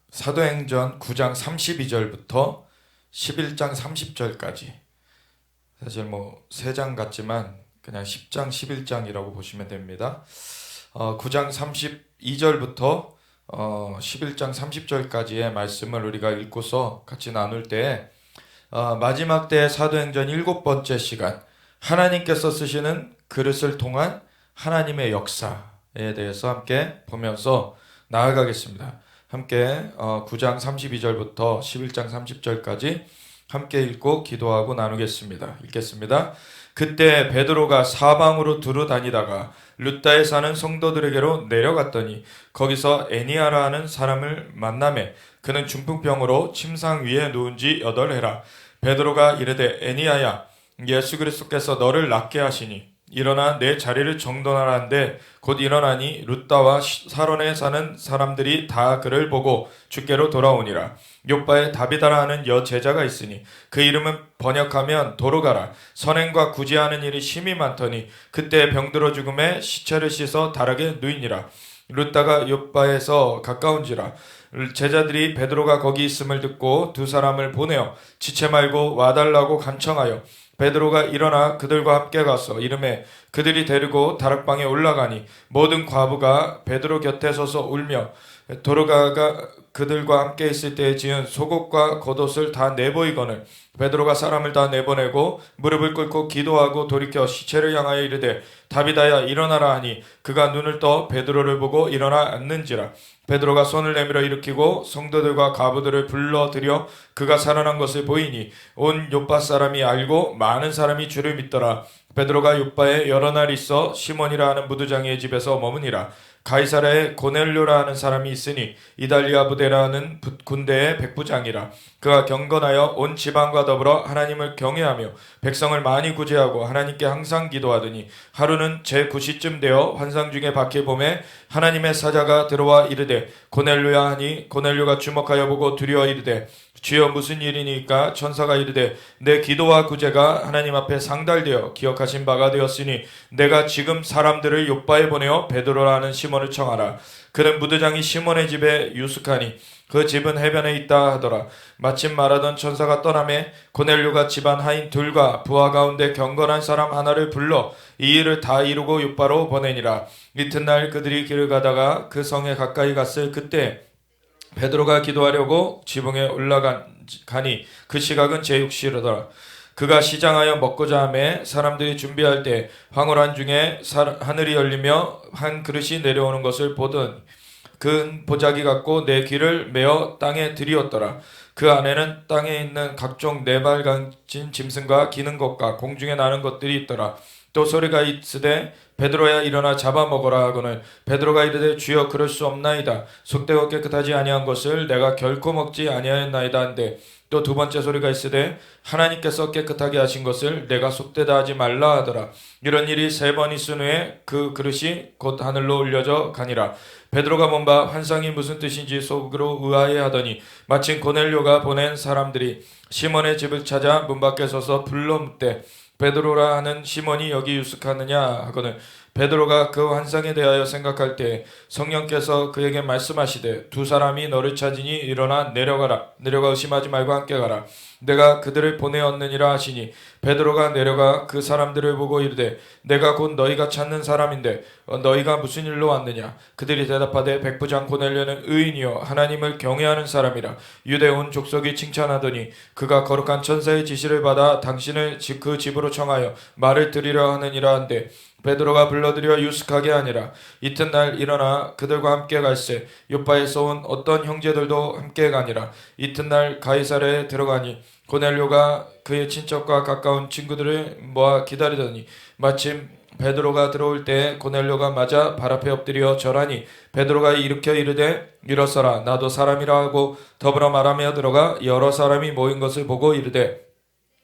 사도행전 9장 32절부터 11장 30절까지, 사실 뭐 3장 같지만 그냥 10장 11장이라고 보시면 됩니다. 9장 32절부터 11장 30절까지의 말씀을 우리가 읽고서 같이 나눌 때 마지막 때 사도행전 7번째 시간, 하나님께서 쓰시는 그릇을 통한 하나님의 역사에 대해서 함께 보면서 나아가겠습니다. 함께 9장 32절부터 11장 30절까지 함께 읽고 기도하고 나누겠습니다. 읽겠습니다. 그때 베드로가 사방으로 두루 다니다가 룻다에 사는 성도들에게로 내려갔더니 거기서 애니아라 하는 사람을 만나매 그는 중풍병으로 침상 위에 누운 지 8해라. 베드로가 이르되 애니아야, 예수 그리스도께서 너를 낫게 하시니 일어나 내 자리를 정돈하라 한데 곧 일어나니 룻다와 사론에 사는 사람들이 다 그를 보고 주께로 돌아오니라. 요바에 다비다라 하는 여제자가 있으니 그 이름은 번역하면 도로가라. 선행과 구제하는 일이 심히 많더니 그때 병들어 죽음에 시체를 씻어 다락에 누이니라. 룻다가 요바에서 가까운지라. 제자들이 베드로가 거기 있음을 듣고 두 사람을 보내어 지체 말고 와달라고 간청하여 베드로가 일어나 그들과 함께 가서 이름에 그들이 데리고 다락방에 올라가니 모든 과부가 베드로 곁에 서서 울며 도로가가 그들과 함께 있을 때에 지은 속옷과 겉옷을 다 내보이거늘 베드로가 사람을 다 내보내고 무릎을 꿇고 기도하고 돌이켜 시체를 향하여 이르되 다비다야 일어나라 하니 그가 눈을 떠 베드로를 보고 일어나 앉는지라. 베드로가 손을 내밀어 일으키고 성도들과 과부들을 불러들여 그가 살아난 것을 보이니 온 요빠 사람이 알고 많은 사람이 주를 믿더라. 베드로가 요빠에 여러 날 있어 시몬이라 하는 무두장이의 집에서 머무니라. 가이사라에 고넬료라 하는 사람이 있으니 이달리아 부대라 하는 군대의 백부장이라. 그가 경건하여 온 지방과 더불어 하나님을 경외하며 백성을 많이 구제하고 하나님께 항상 기도하더니 하루는 제9시쯤 되어 환상 중에 밖에 보매 하나님의 사자가 들어와 이르되 고넬료야 하니 고넬료가 주목하여 보고 두려워 이르되 주여 무슨 일이니까? 천사가 이르되 내 기도와 구제가 하나님 앞에 상달되어 기억하신 바가 되었으니 내가 지금 사람들을 요빠에 보내어 베드로라 하는 시몬을 청하라. 그는 무드장이 시몬의 집에 유숙하니 그 집은 해변에 있다 하더라. 마침 말하던 천사가 떠나매 고넬료가 집안 하인 둘과 부하 가운데 경건한 사람 하나를 불러 이 일을 다 이루고 요빠로 보내니라. 이튿날 그들이 길을 가다가 그 성에 가까이 갔을 그때 베드로가 기도하려고 지붕에 올라가니 그 시각은 제6시로더라. 그가 시장하여 먹고자 하매 사람들이 준비할 때 황홀한 중에 하늘이 열리며 한 그릇이 내려오는 것을 보더니 그 보자기 같고 내 귀를 메어 땅에 들이었더라. 그 안에는 땅에 있는 각종 네발 가진 짐승과 기는 것과 공중에 나는 것들이 있더라. 또 소리가 있으되 베드로야 일어나 잡아먹어라 하거늘 베드로가 이르되 주여 그럴 수 없나이다. 속되고 깨끗하지 아니한 것을 내가 결코 먹지 아니하였나이다 한데 또 두 번째 소리가 있으되 하나님께서 깨끗하게 하신 것을 내가 속되다 하지 말라 하더라. 이런 일이 3번 있은 후에 그 그릇이 곧 하늘로 올려져 가니라. 베드로가 본 바 환상이 무슨 뜻인지 속으로 의아해하더니 마침 고넬료가 보낸 사람들이 시몬의 집을 찾아 문 밖에 서서 불러 묻되 베드로라 하는 시몬이 여기 유숙하느냐 하거늘 베드로가 그 환상에 대하여 생각할 때 성령께서 그에게 말씀하시되 두 사람이 너를 찾으니 일어나 내려가라. 내려가 의심하지 말고 함께 가라. 내가 그들을 보내었느니라 하시니 베드로가 내려가 그 사람들을 보고 이르되 내가 곧 너희가 찾는 사람인데 너희가 무슨 일로 왔느냐. 그들이 대답하되 백부장 고넬료는 의인이요 하나님을 경외하는 사람이라. 유대 온 족속이 칭찬하더니 그가 거룩한 천사의 지시를 받아 당신을 그 집으로 청하여 말을 들으려 하느니라 한데 베드로가 불러들여 유숙하게 하니라. 이튿날 일어나 그들과 함께 갈새 요빠에서 온 어떤 형제들도 함께 가니라. 이튿날 가이사랴에 들어가니 고넬료가 그의 친척과 가까운 친구들을 모아 기다리더니 마침 베드로가 들어올 때 고넬료가 맞아 발 앞에 엎드려 절하니 베드로가 일으켜 이르되 일어서라 나도 사람이라 하고 더불어 말하며 들어가 여러 사람이 모인 것을 보고 이르되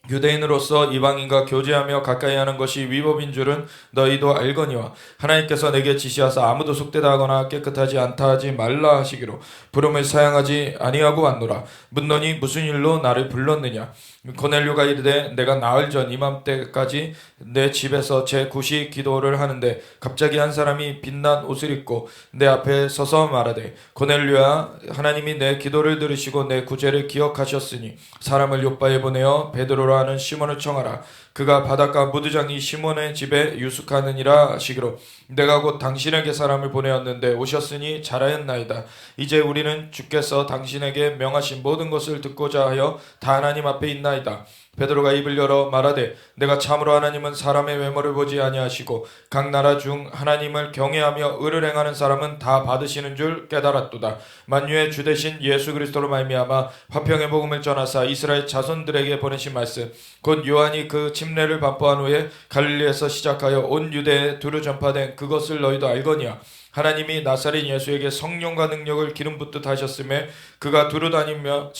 유대인으로서 이방인과 교제하며 가까이 하는 것이 위법인 줄은 너희도 알거니와 하나님께서 내게 지시하사 아무도 속되다 하거나 깨끗하지 않다 하지 말라 하시기로 부름을 사양하지 아니하고 왔노라. 묻노니 무슨 일로 나를 불렀느냐. 고넬료가 이르되 내가 나흘 전 이맘때까지 내 집에서 제9시 기도를 하는데 갑자기 한 사람이 빛난 옷을 입고 내 앞에 서서 말하되 고넬료야, 하나님이 내 기도를 들으시고 내 구제를 기억하셨으니 사람을 요바에 보내어 베드로라 하는 시몬을 청하라. 그가 바닷가 무두장이 시몬의 집에 유숙하느니라 하시기로 내가 곧 당신에게 사람을 보내었는데 오셨으니 잘하였나이다. 이제 우리는 주께서 당신에게 명하신 모든 것을 듣고자 하여 다 하나님 앞에 있나이다. 베드로가 입을 열어 말하되 내가 참으로 하나님은 사람의 외모를 보지 아니하시고 각 나라 중 하나님을 경외하며 의를 행하는 사람은 다 받으시는 줄 깨달았도다. 만유의 주 되신 예수 그리스도로 말미암아 화평의 복음을 전하사 이스라엘 자손들에게 보내신 말씀 곧 요한이 그 침례를 반포한 후에 갈릴리에서 시작하여 온 유대에 두루 전파된 그것을 너희도 알거니와 하나님이 나사렛 예수에게 성령과 능력을 기름 붓듯 하셨음에 그가 두루 다니며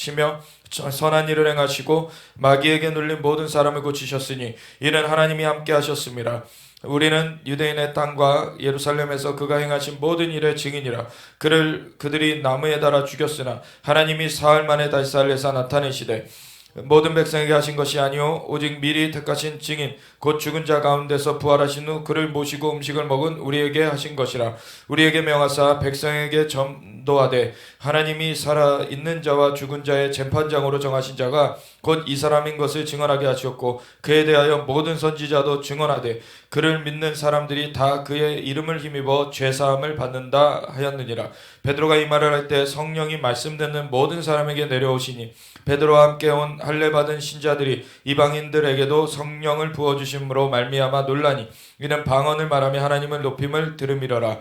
선한 일을 행하시고 마귀에게 눌린 모든 사람을 고치셨으니 이는 하나님이 함께 하셨습니다. 우리는 유대인의 땅과 예루살렘에서 그가 행하신 모든 일의 증인이라. 그들이 나무에 달아 죽였으나 하나님이 사흘 만에 다시 살려서 나타내시되 모든 백성에게 하신 것이 아니오 오직 미리 택하신 증인 곧 죽은 자 가운데서 부활하신 후 그를 모시고 음식을 먹은 우리에게 하신 것이라. 우리에게 명하사 백성에게 전도하되 하나님이 살아있는 자와 죽은 자의 재판장으로 정하신 자가 곧 이 사람인 것을 증언하게 하셨고 그에 대하여 모든 선지자도 증언하되 그를 믿는 사람들이 다 그의 이름을 힘입어 죄사함을 받는다 하였느니라. 베드로가 이 말을 할 때 성령이 말씀 듣는 모든 사람에게 내려오시니 베드로와 함께 온 할례 받은 신자들이 이방인들에게도 성령을 부어주심으로 말미암아 놀라니 이는 방언을 말하며 하나님을 높임을 들음이러라.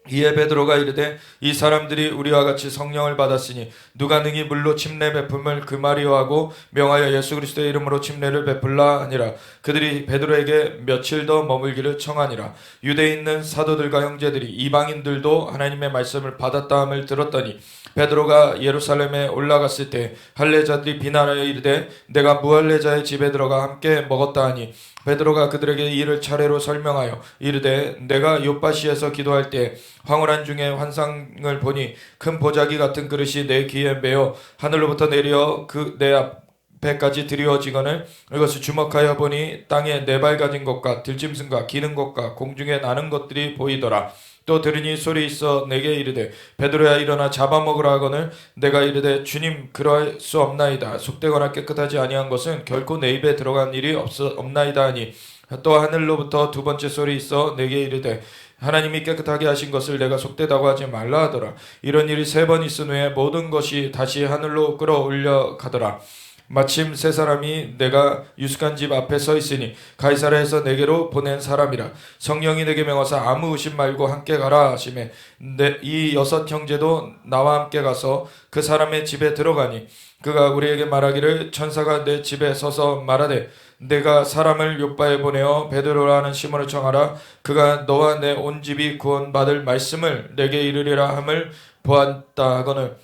이에 베드로가 이르되 이 사람들이 우리와 같이 성령을 받았으니 누가 능히 물로 침례 베품을 금하리오하고 명하여 예수 그리스도의 이름으로 침례를 베풀라 하니라. 그들이 베드로에게 며칠 더 머물기를 청하니라. 유대에 있는 사도들과 형제들이 이방인들도 하나님의 말씀을 받았다 함을 들었더니 베드로가 예루살렘에 올라갔을 때 할례자들이 비난하여 이르되 내가 무할례자의 집에 들어가 함께 먹었다 하니 베드로가 그들에게 이를 차례로 설명하여 이르되 내가 요빠시에서 기도할 때 황홀한 중에 환상을 보니 큰 보자기 같은 그릇이 내 귀에 매어 하늘로부터 내려 그 내 앞에까지 드리워지거늘 이것을 주목하여 보니 땅에 네 발 가진 것과 들짐승과 기는 것과 공중에 나는 것들이 보이더라. 또 들으니 소리 있어 내게 이르되 베드로야 일어나 잡아먹으라 하거늘 내가 이르되 주님 그러할 수 없나이다. 속되거나 깨끗하지 아니한 것은 결코 내 입에 들어간 일이 없나이다 하니 또 하늘로부터 두 번째 소리 있어 내게 이르되 하나님이 깨끗하게 하신 것을 내가 속되다고 하지 말라 하더라. 이런 일이 3번 있은 후에 모든 것이 다시 하늘로 끌어올려 가더라. 마침 세 사람이 내가 유숙한 집 앞에 서 있으니 가이사랴에서 내게로 보낸 사람이라. 성령이 내게 명하사 아무 의심 말고 함께 가라 하시매 이 6 형제도 나와 함께 가서 그 사람의 집에 들어가니 그가 우리에게 말하기를 천사가 내 집에 서서 말하되 내가 사람을 요바에 보내어 베드로라 하는 시몬을 청하라. 그가 너와 내 온 집이 구원받을 말씀을 내게 이르리라 함을 보았다 하거늘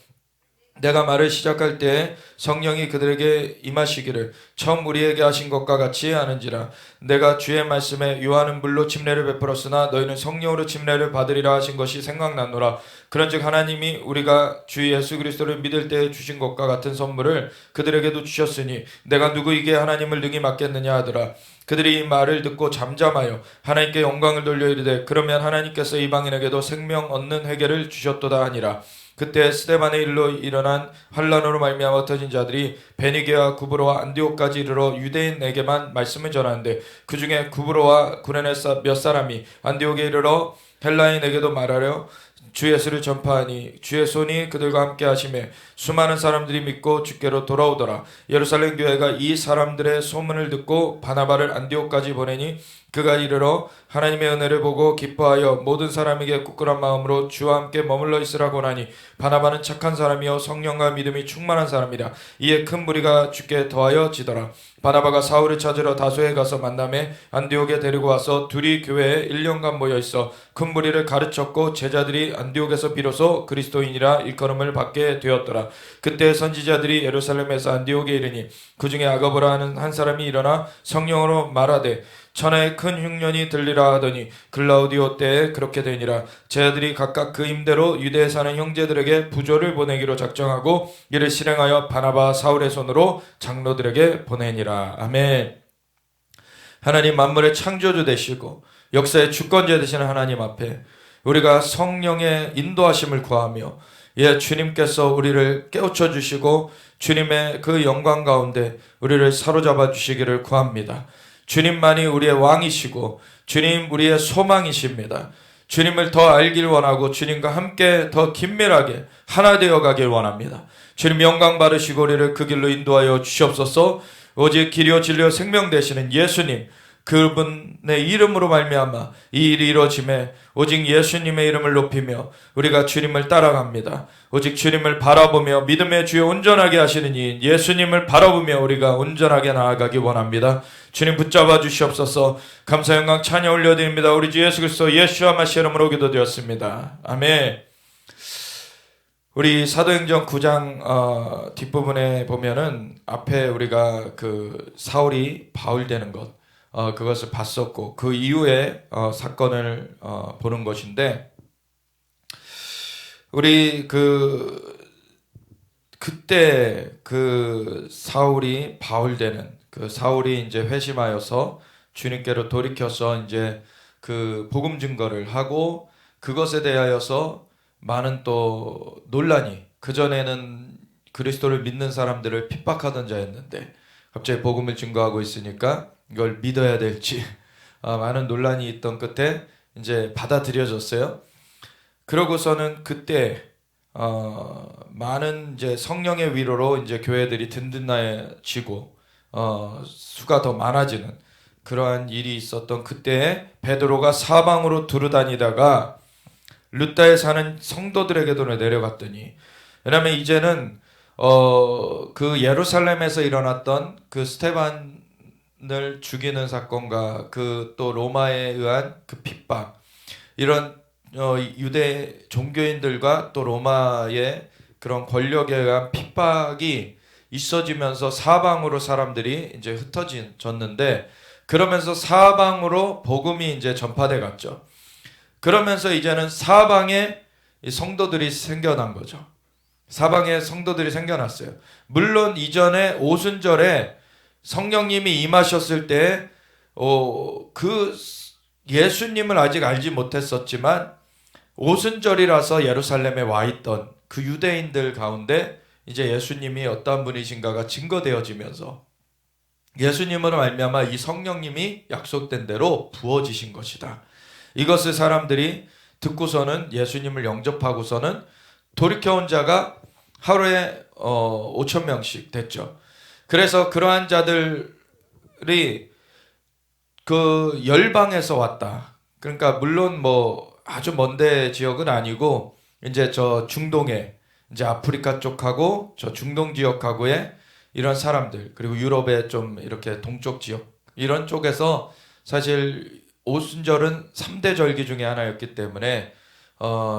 내가 말을 시작할 때 성령이 그들에게 임하시기를 처음 우리에게 하신 것과 같이 하는지라. 내가 주의 말씀에 요한은 물로 침례를 베풀었으나 너희는 성령으로 침례를 받으리라 하신 것이 생각났노라. 그런즉 하나님이 우리가 주 예수 그리스도를 믿을 때에 주신 것과 같은 선물을 그들에게도 주셨으니 내가 누구에게 하나님을 능히 맡겠느냐 하더라. 그들이 이 말을 듣고 잠잠하여 하나님께 영광을 돌려 이르되 그러면 하나님께서 이방인에게도 생명 얻는 회개를 주셨도다 하니라. 그때 스데반의 일로 일어난 환란으로 말미암아 흩어진 자들이 베니게와 구브로와 안디옥까지 이르러 유대인에게만 말씀을 전하는데 그 중에 구브로와 구레네 몇 사람이 안디옥에 이르러 헬라인에게도 말하려 주 예수를 전파하니 주의 손이 그들과 함께 하심에 수많은 사람들이 믿고 주께로 돌아오더라. 예루살렘 교회가 이 사람들의 소문을 듣고 바나바를 안디옥까지 보내니 그가 이르러 하나님의 은혜를 보고 기뻐하여 모든 사람에게 굳건한 마음으로 주와 함께 머물러 있으라고 하니 바나바는 착한 사람이요 성령과 믿음이 충만한 사람이라. 이에 큰 무리가 주께 더하여 지더라. 바나바가 사울을 찾으러 다소에 가서 만남에 안디옥에 데리고 와서 둘이 교회에 1년간 모여 있어 큰 무리를 가르쳤고 제자들이 안디옥에서 비로소 그리스도인이라 일컬음을 받게 되었더라. 그때 선지자들이 예루살렘에서 안디옥에 이르니 그 중에 아가보라 하는 한 사람이 일어나 성령으로 말하되 천하에 큰 흉년이 들리라 하더니 글라우디오 때에 그렇게 되니라. 제자들이 각각 그 임대로 유대에 사는 형제들에게 부조를 보내기로 작정하고 이를 실행하여 바나바 사울의 손으로 장로들에게 보내니라. 아멘. 하나님 만물의 창조주 되시고 역사의 주권자 되시는 하나님 앞에 우리가 성령의 인도하심을 구하며 주님께서 우리를 깨우쳐 주시고 주님의 그 영광 가운데 우리를 사로잡아 주시기를 구합니다. 주님만이 우리의 왕이시고 주님 우리의 소망이십니다. 주님을 더 알길 원하고 주님과 함께 더 긴밀하게 하나 되어 가길 원합니다. 주님 영광 받으시고 우리를 그 길로 인도하여 주시옵소서. 오직 길이요 진리요 생명 되시는 예수님 그분의 이름으로 말미암아 이 일이 이루어짐에 오직 예수님의 이름을 높이며 우리가 주님을 따라갑니다. 오직 주님을 바라보며 믿음의 주여 온전하게 하시는 이 예수님을 바라보며 우리가 온전하게 나아가기 원합니다. 주님 붙잡아 주시옵소서. 감사 영광 찬양 올려드립니다. 우리 주 예수 그리스도 예수와 마시 이름으로 기도드렸습니다. 아멘. 우리 사도행전 9장 뒷부분에 보면은 앞에 우리가 그 사울이 바울 되는 것 그것을 봤었고 그 이후에 사건을 보는 것인데 우리 그때 그 사울이 바울 되는 그 사울이 이제 회심하여서 주님께로 돌이켜서 이제 그 복음 증거를 하고 그것에 대하여서 많은 또 논란이 그전에는 그리스도를 믿는 사람들을 핍박하던 자였는데 갑자기 복음을 증거하고 있으니까 이걸 믿어야 될지 많은 논란이 있던 끝에 이제 받아들여졌어요. 그러고서는 그때 많은 이제 성령의 위로로 이제 교회들이 든든해지고 수가 더 많아지는 그러한 일이 있었던 그때에 베드로가 사방으로 두루다니다가 룻다에 사는 성도들에게도 내려갔더니 왜냐하면 이제는 그 예루살렘에서 일어났던 그 스테반을 죽이는 사건과 그 또 로마에 의한 그 핍박 이런 유대 종교인들과 또 로마의 그런 권력에 의한 핍박이 있어지면서 사방으로 사람들이 이제 흩어졌는데 그러면서 사방으로 복음이 이제 전파돼 갔죠. 그러면서 이제는 사방에 성도들이 생겨난 거죠. 사방에 성도들이 생겨났어요. 물론 이전에 오순절에 성령님이 임하셨을 때 그 예수님을 아직 알지 못했었지만 오순절이라서 예루살렘에 와 있던 그 유대인들 가운데 이제 예수님이 어떤 분이신가가 증거되어지면서 예수님으로 말미암아 이 성령님이 약속된 대로 부어지신 것이다. 이것을 사람들이 듣고서는 예수님을 영접하고서는 돌이켜온 자가 하루에 5,000명씩 됐죠. 그래서 그러한 자들이 그 열방에서 왔다. 그러니까 물론 뭐 아주 먼데 지역은 아니고 이제 저 중동에 이제 아프리카 쪽하고 저 중동 지역하고의 이런 사람들 그리고 유럽의 좀 이렇게 동쪽 지역 이런 쪽에서 사실 오순절은 3대 절기 중에 하나였기 때문에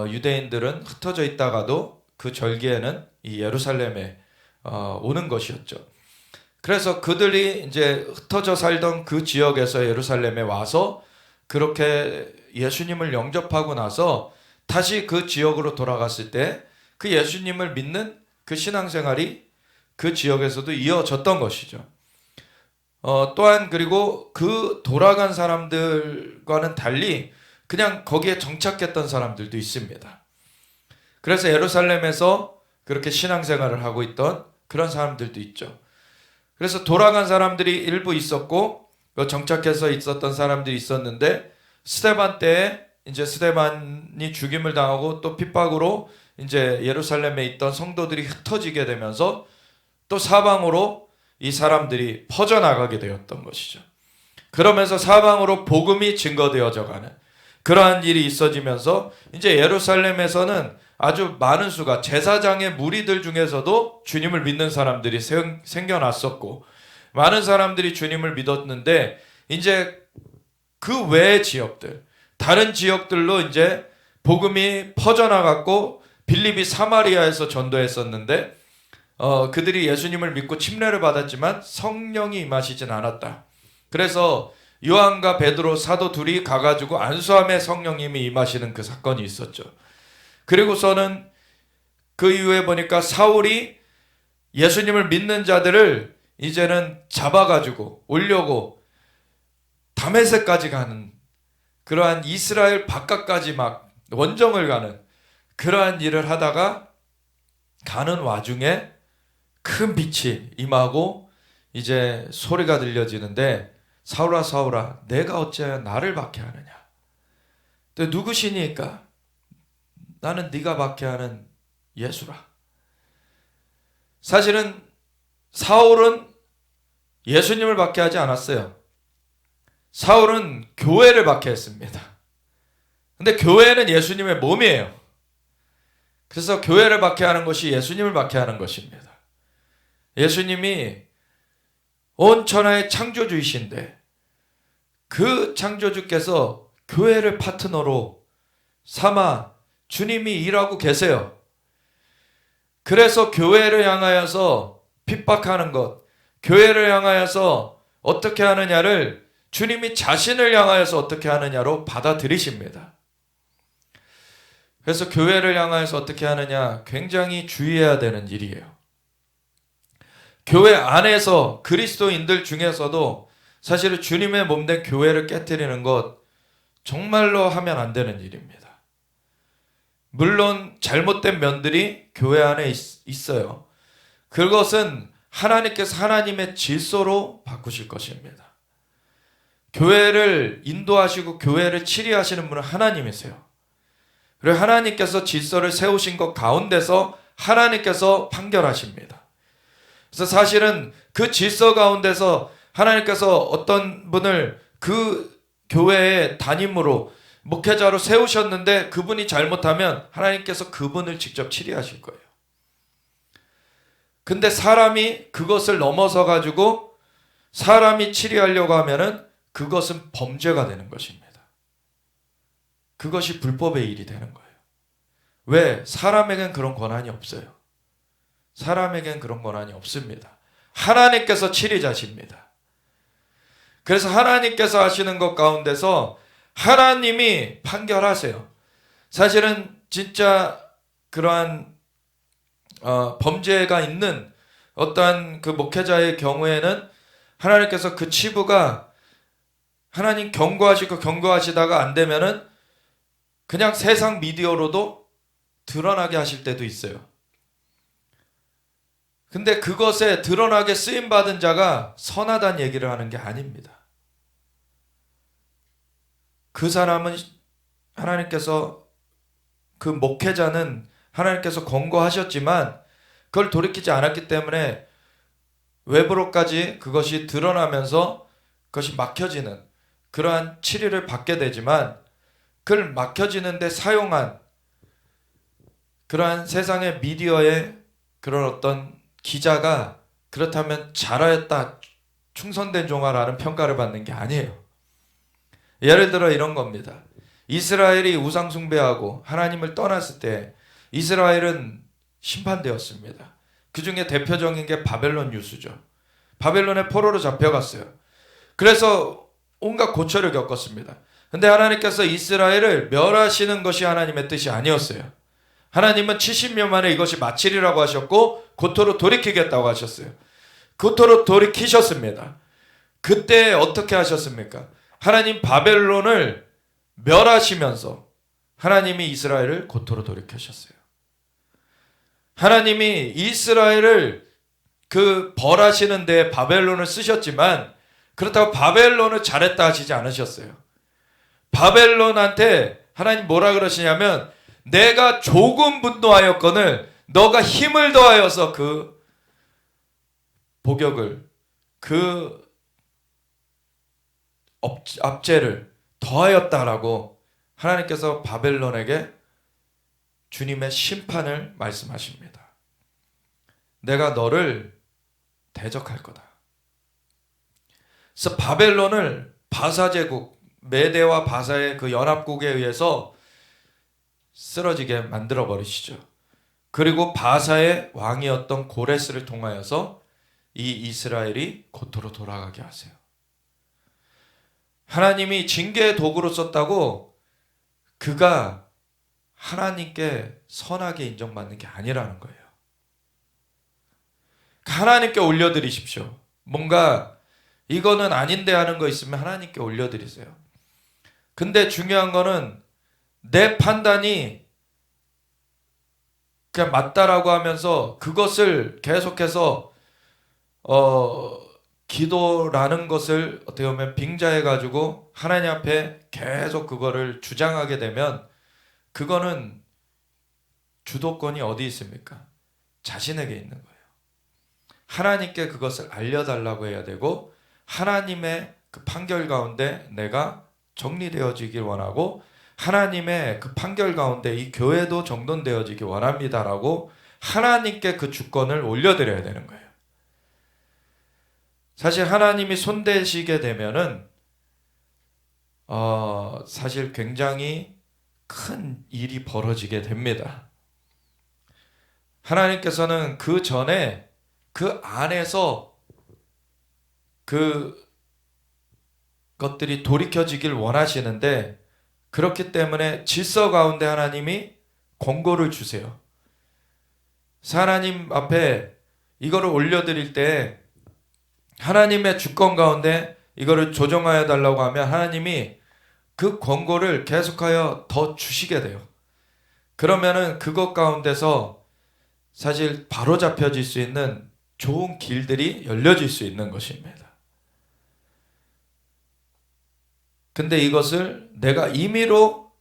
유대인들은 흩어져 있다가도 그 절기에는 이 예루살렘에 오는 것이었죠. 그래서 그들이 이제 흩어져 살던 그 지역에서 예루살렘에 와서 그렇게 예수님을 영접하고 나서 다시 그 지역으로 돌아갔을 때 그 예수님을 믿는 그 신앙생활이 그 지역에서도 이어졌던 것이죠. 또한 그리고 그 돌아간 사람들과는 달리 그냥 거기에 정착했던 사람들도 있습니다. 그래서 예루살렘에서 그렇게 신앙생활을 하고 있던 그런 사람들도 있죠. 그래서 돌아간 사람들이 일부 있었고 정착해서 있었던 사람들이 있었는데 스데반 때에 이제 스데반이 죽임을 당하고 또 핍박으로 이제 예루살렘에 있던 성도들이 흩어지게 되면서 또 사방으로 이 사람들이 퍼져나가게 되었던 것이죠. 그러면서 사방으로 복음이 증거되어져 가는 그러한 일이 있어지면서 이제 예루살렘에서는 아주 많은 수가 제사장의 무리들 중에서도 주님을 믿는 사람들이 생겨났었고, 많은 사람들이 주님을 믿었는데 이제 그 외의 지역들, 다른 지역들로 이제 복음이 퍼져나갔고, 빌립이 사마리아에서 전도했었는데 그들이 예수님을 믿고 침례를 받았지만 성령이 임하시진 않았다. 그래서 요한과 베드로 사도 둘이 가가지고 안수함에 성령님이 임하시는 그 사건이 있었죠. 그리고서는 그 이후에 보니까 사울이 예수님을 믿는 자들을 이제는 잡아가지고 오려고 다메섹까지 가는, 그러한 이스라엘 바깥까지 막 원정을 가는 그러한 일을 하다가 가는 와중에 큰 빛이 임하고 이제 소리가 들려지는데, 사울아 사울아 내가 어찌하여 나를 박해하느냐. 또 누구시니까? 나는 네가 박해하는 예수라. 사실은 사울은 예수님을 박해하지 않았어요. 사울은 교회를 박해했습니다. 근데 교회는 예수님의 몸이에요. 그래서 교회를 박해하는 것이 예수님을 박해하는 것입니다. 예수님이 온 천하의 창조주이신데 그 창조주께서 교회를 파트너로 삼아 주님이 일하고 계세요. 그래서 교회를 향하여서 핍박하는 것, 교회를 향하여서 어떻게 하느냐를 주님이 자신을 향하여서 어떻게 하느냐로 받아들이십니다. 그래서 교회를 향하여서 어떻게 하느냐 굉장히 주의해야 되는 일이에요. 교회 안에서 그리스도인들 중에서도 사실은 주님의 몸된 교회를 깨뜨리는 것 정말로 하면 안 되는 일입니다. 물론 잘못된 면들이 교회 안에 있어요. 그것은 하나님께서 하나님의 질서로 바꾸실 것입니다. 교회를 인도하시고 교회를 치리하시는 분은 하나님이세요. 그리고 하나님께서 질서를 세우신 것 가운데서 하나님께서 판결하십니다. 그래서 사실은 그 질서 가운데서 하나님께서 어떤 분을 그 교회의 담임으로 목회자로 세우셨는데 그분이 잘못하면 하나님께서 그분을 직접 치리하실 거예요. 근데 사람이 그것을 넘어서 가지고 사람이 치리하려고 하면은 그것은 범죄가 되는 것입니다. 그것이 불법의 일이 되는 거예요. 왜? 사람에겐 그런 권한이 없어요. 사람에겐 그런 권한이 없습니다. 하나님께서 치리자십니다. 그래서 하나님께서 하시는 것 가운데서 하나님이 판결하세요. 사실은 진짜 그러한 범죄가 있는 어떠한 그 목회자의 경우에는 하나님께서 그 치부가 하나님 경고하시다가 안 되면은 그냥 세상 미디어로도 드러나게 하실 때도 있어요. 근데 그것에 드러나게 쓰임받은 자가 선하다는 얘기를 하는 게 아닙니다. 그 사람은 하나님께서, 그 목회자는 하나님께서 권고하셨지만 그걸 돌이키지 않았기 때문에 외부로까지 그것이 드러나면서 그것이 막혀지는 그러한 치리를 받게 되지만, 그걸 막혀지는데 사용한 그러한 세상의 미디어의 그런 어떤 기자가 그렇다면 잘하였다, 충성된 종아라는 평가를 받는 게 아니에요. 예를 들어 이런 겁니다. 이스라엘이 우상 숭배하고 하나님을 떠났을 때 이스라엘은 심판되었습니다. 그 중에 대표적인 게 바벨론 유수죠. 바벨론의 포로로 잡혀갔어요. 그래서 온갖 고초를 겪었습니다. 근데 하나님께서 이스라엘을 멸하시는 것이 하나님의 뜻이 아니었어요. 하나님은 70년 만에 이것이 마치리라고 하셨고 고토로 돌이키겠다고 하셨어요. 고토로 돌이키셨습니다. 그때 어떻게 하셨습니까? 하나님 바벨론을 멸하시면서 하나님이 이스라엘을 고토로 돌이키셨어요. 하나님이 이스라엘을 그 벌하시는 데 바벨론을 쓰셨지만 그렇다고 바벨론을 잘했다 하시지 않으셨어요. 바벨론한테 하나님 뭐라 그러시냐면, 내가 조금 분노하였거늘 너가 힘을 더하여서 그 복역을, 그 압제를 더하였다라고 하나님께서 바벨론에게 주님의 심판을 말씀하십니다. 내가 너를 대적할 거다. 그래서 바벨론을 바사 제국, 메대와 바사의 그 연합국에 의해서 쓰러지게 만들어 버리시죠. 그리고 바사의 왕이었던 고레스를 통하여서 이 이스라엘이 고토로 돌아가게 하세요. 하나님이 징계의 도구로 썼다고 그가 하나님께 선하게 인정받는 게 아니라는 거예요. 하나님께 올려드리십시오. 뭔가 이거는 아닌데 하는 거 있으면 하나님께 올려드리세요. 근데 중요한 거는 내 판단이 그냥 맞다라고 하면서 그것을 계속해서 기도라는 것을 어떻게 보면 빙자해 가지고 하나님 앞에 계속 그거를 주장하게 되면 그거는 주도권이 어디 있습니까? 자신에게 있는 거예요. 하나님께 그것을 알려달라고 해야 되고 하나님의 그 판결 가운데 내가 정리되어지길 원하고 하나님의 그 판결 가운데 이 교회도 정돈되어지길 원합니다라고 하나님께 그 주권을 올려드려야 되는 거예요. 사실 하나님이 손대시게 되면은 사실 굉장히 큰 일이 벌어지게 됩니다. 하나님께서는 그 전에 그 안에서 그 것들이 돌이켜지길 원하시는데 그렇기 때문에 질서 가운데 하나님이 권고를 주세요. 하나님 앞에 이거를 올려드릴 때 하나님의 주권 가운데 이거를 조정하여 달라고 하면 하나님이 그 권고를 계속하여 더 주시게 돼요. 그러면은 그것 가운데서 사실 바로 잡혀질 수 있는 좋은 길들이 열려질 수 있는 것입니다. 근데 이것을 내가 임의로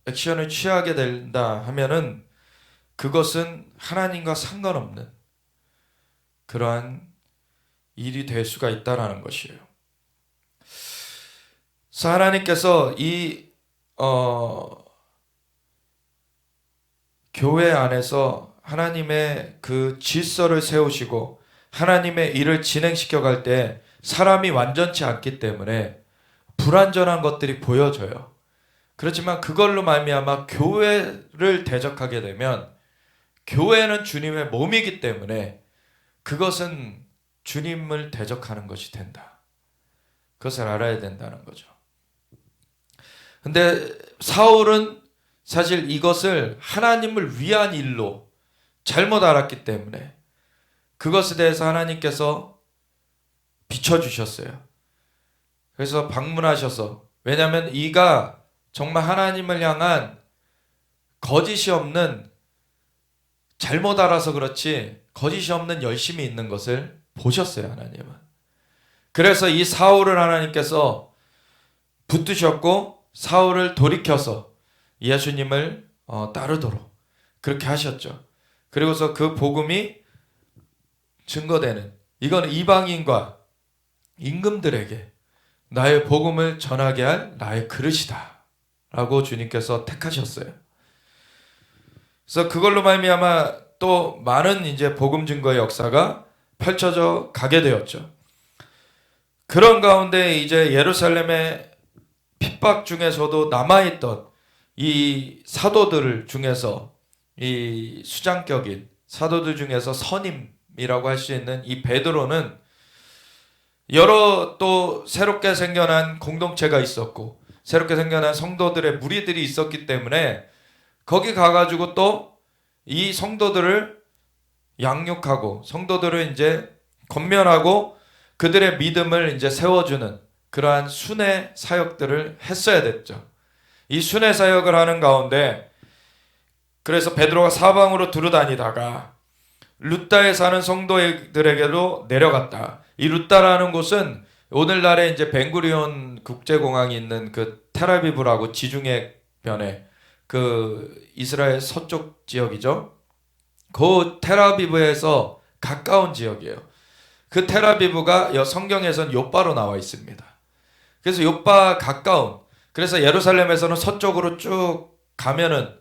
액션을 취하게 된다 하면은 그것은 하나님과 상관없는 그러한 일이 될 수가 있다라는 것이에요. 그래서 하나님께서 이 교회 안에서 하나님의 그 질서를 세우시고 하나님의 일을 진행시켜 갈 때 사람이 완전치 않기 때문에 불완전한 것들이 보여져요. 그렇지만 그걸로 말미암아 교회를 대적하게 되면 교회는 주님의 몸이기 때문에 그것은 주님을 대적하는 것이 된다. 그것을 알아야 된다는 거죠. 근데 사울은 사실 이것을 하나님을 위한 일로 잘못 알았기 때문에 그것에 대해서 하나님께서 비춰주셨어요. 그래서 방문하셔서, 왜냐하면 이가 정말 하나님을 향한 거짓이 없는, 잘못 알아서 그렇지 거짓이 없는 열심이 있는 것을 보셨어요, 하나님은. 그래서 이 사울을 하나님께서 붙드셨고 사울을 돌이켜서 예수님을 따르도록 그렇게 하셨죠. 그리고서 그 복음이 증거되는, 이건 이방인과 임금들에게 나의 복음을 전하게 할 나의 그릇이다 라고 주님께서 택하셨어요. 그래서 그걸로 말미암아 또 많은 이제 복음 증거의 역사가 펼쳐져 가게 되었죠. 그런 가운데 이제 예루살렘의 핍박 중에서도 남아있던 이 사도들 중에서, 이 수장격인 사도들 중에서 선임이라고 할 수 있는 이 베드로는 여러 또 새롭게 생겨난 공동체가 있었고 새롭게 생겨난 성도들의 무리들이 있었기 때문에 거기 가가지고 또 이 성도들을 양육하고 성도들을 이제 권면하고 그들의 믿음을 이제 세워주는 그러한 순회 사역들을 했어야 됐죠. 이 순회 사역을 하는 가운데 그래서 베드로가 사방으로 두루다니다가 루따에 사는 성도들에게도 내려갔다. 이 루따라는 곳은 오늘날에 이제 벤구리온 국제공항이 있는 그 텔아비브라고 지중해 변에 그 이스라엘 서쪽 지역이죠. 그 텔아비브에서 가까운 지역이에요. 그 텔아비브가 성경에선 요바로 나와 있습니다. 그래서 요파 가까운, 그래서 예루살렘에서는 서쪽으로 쭉 가면은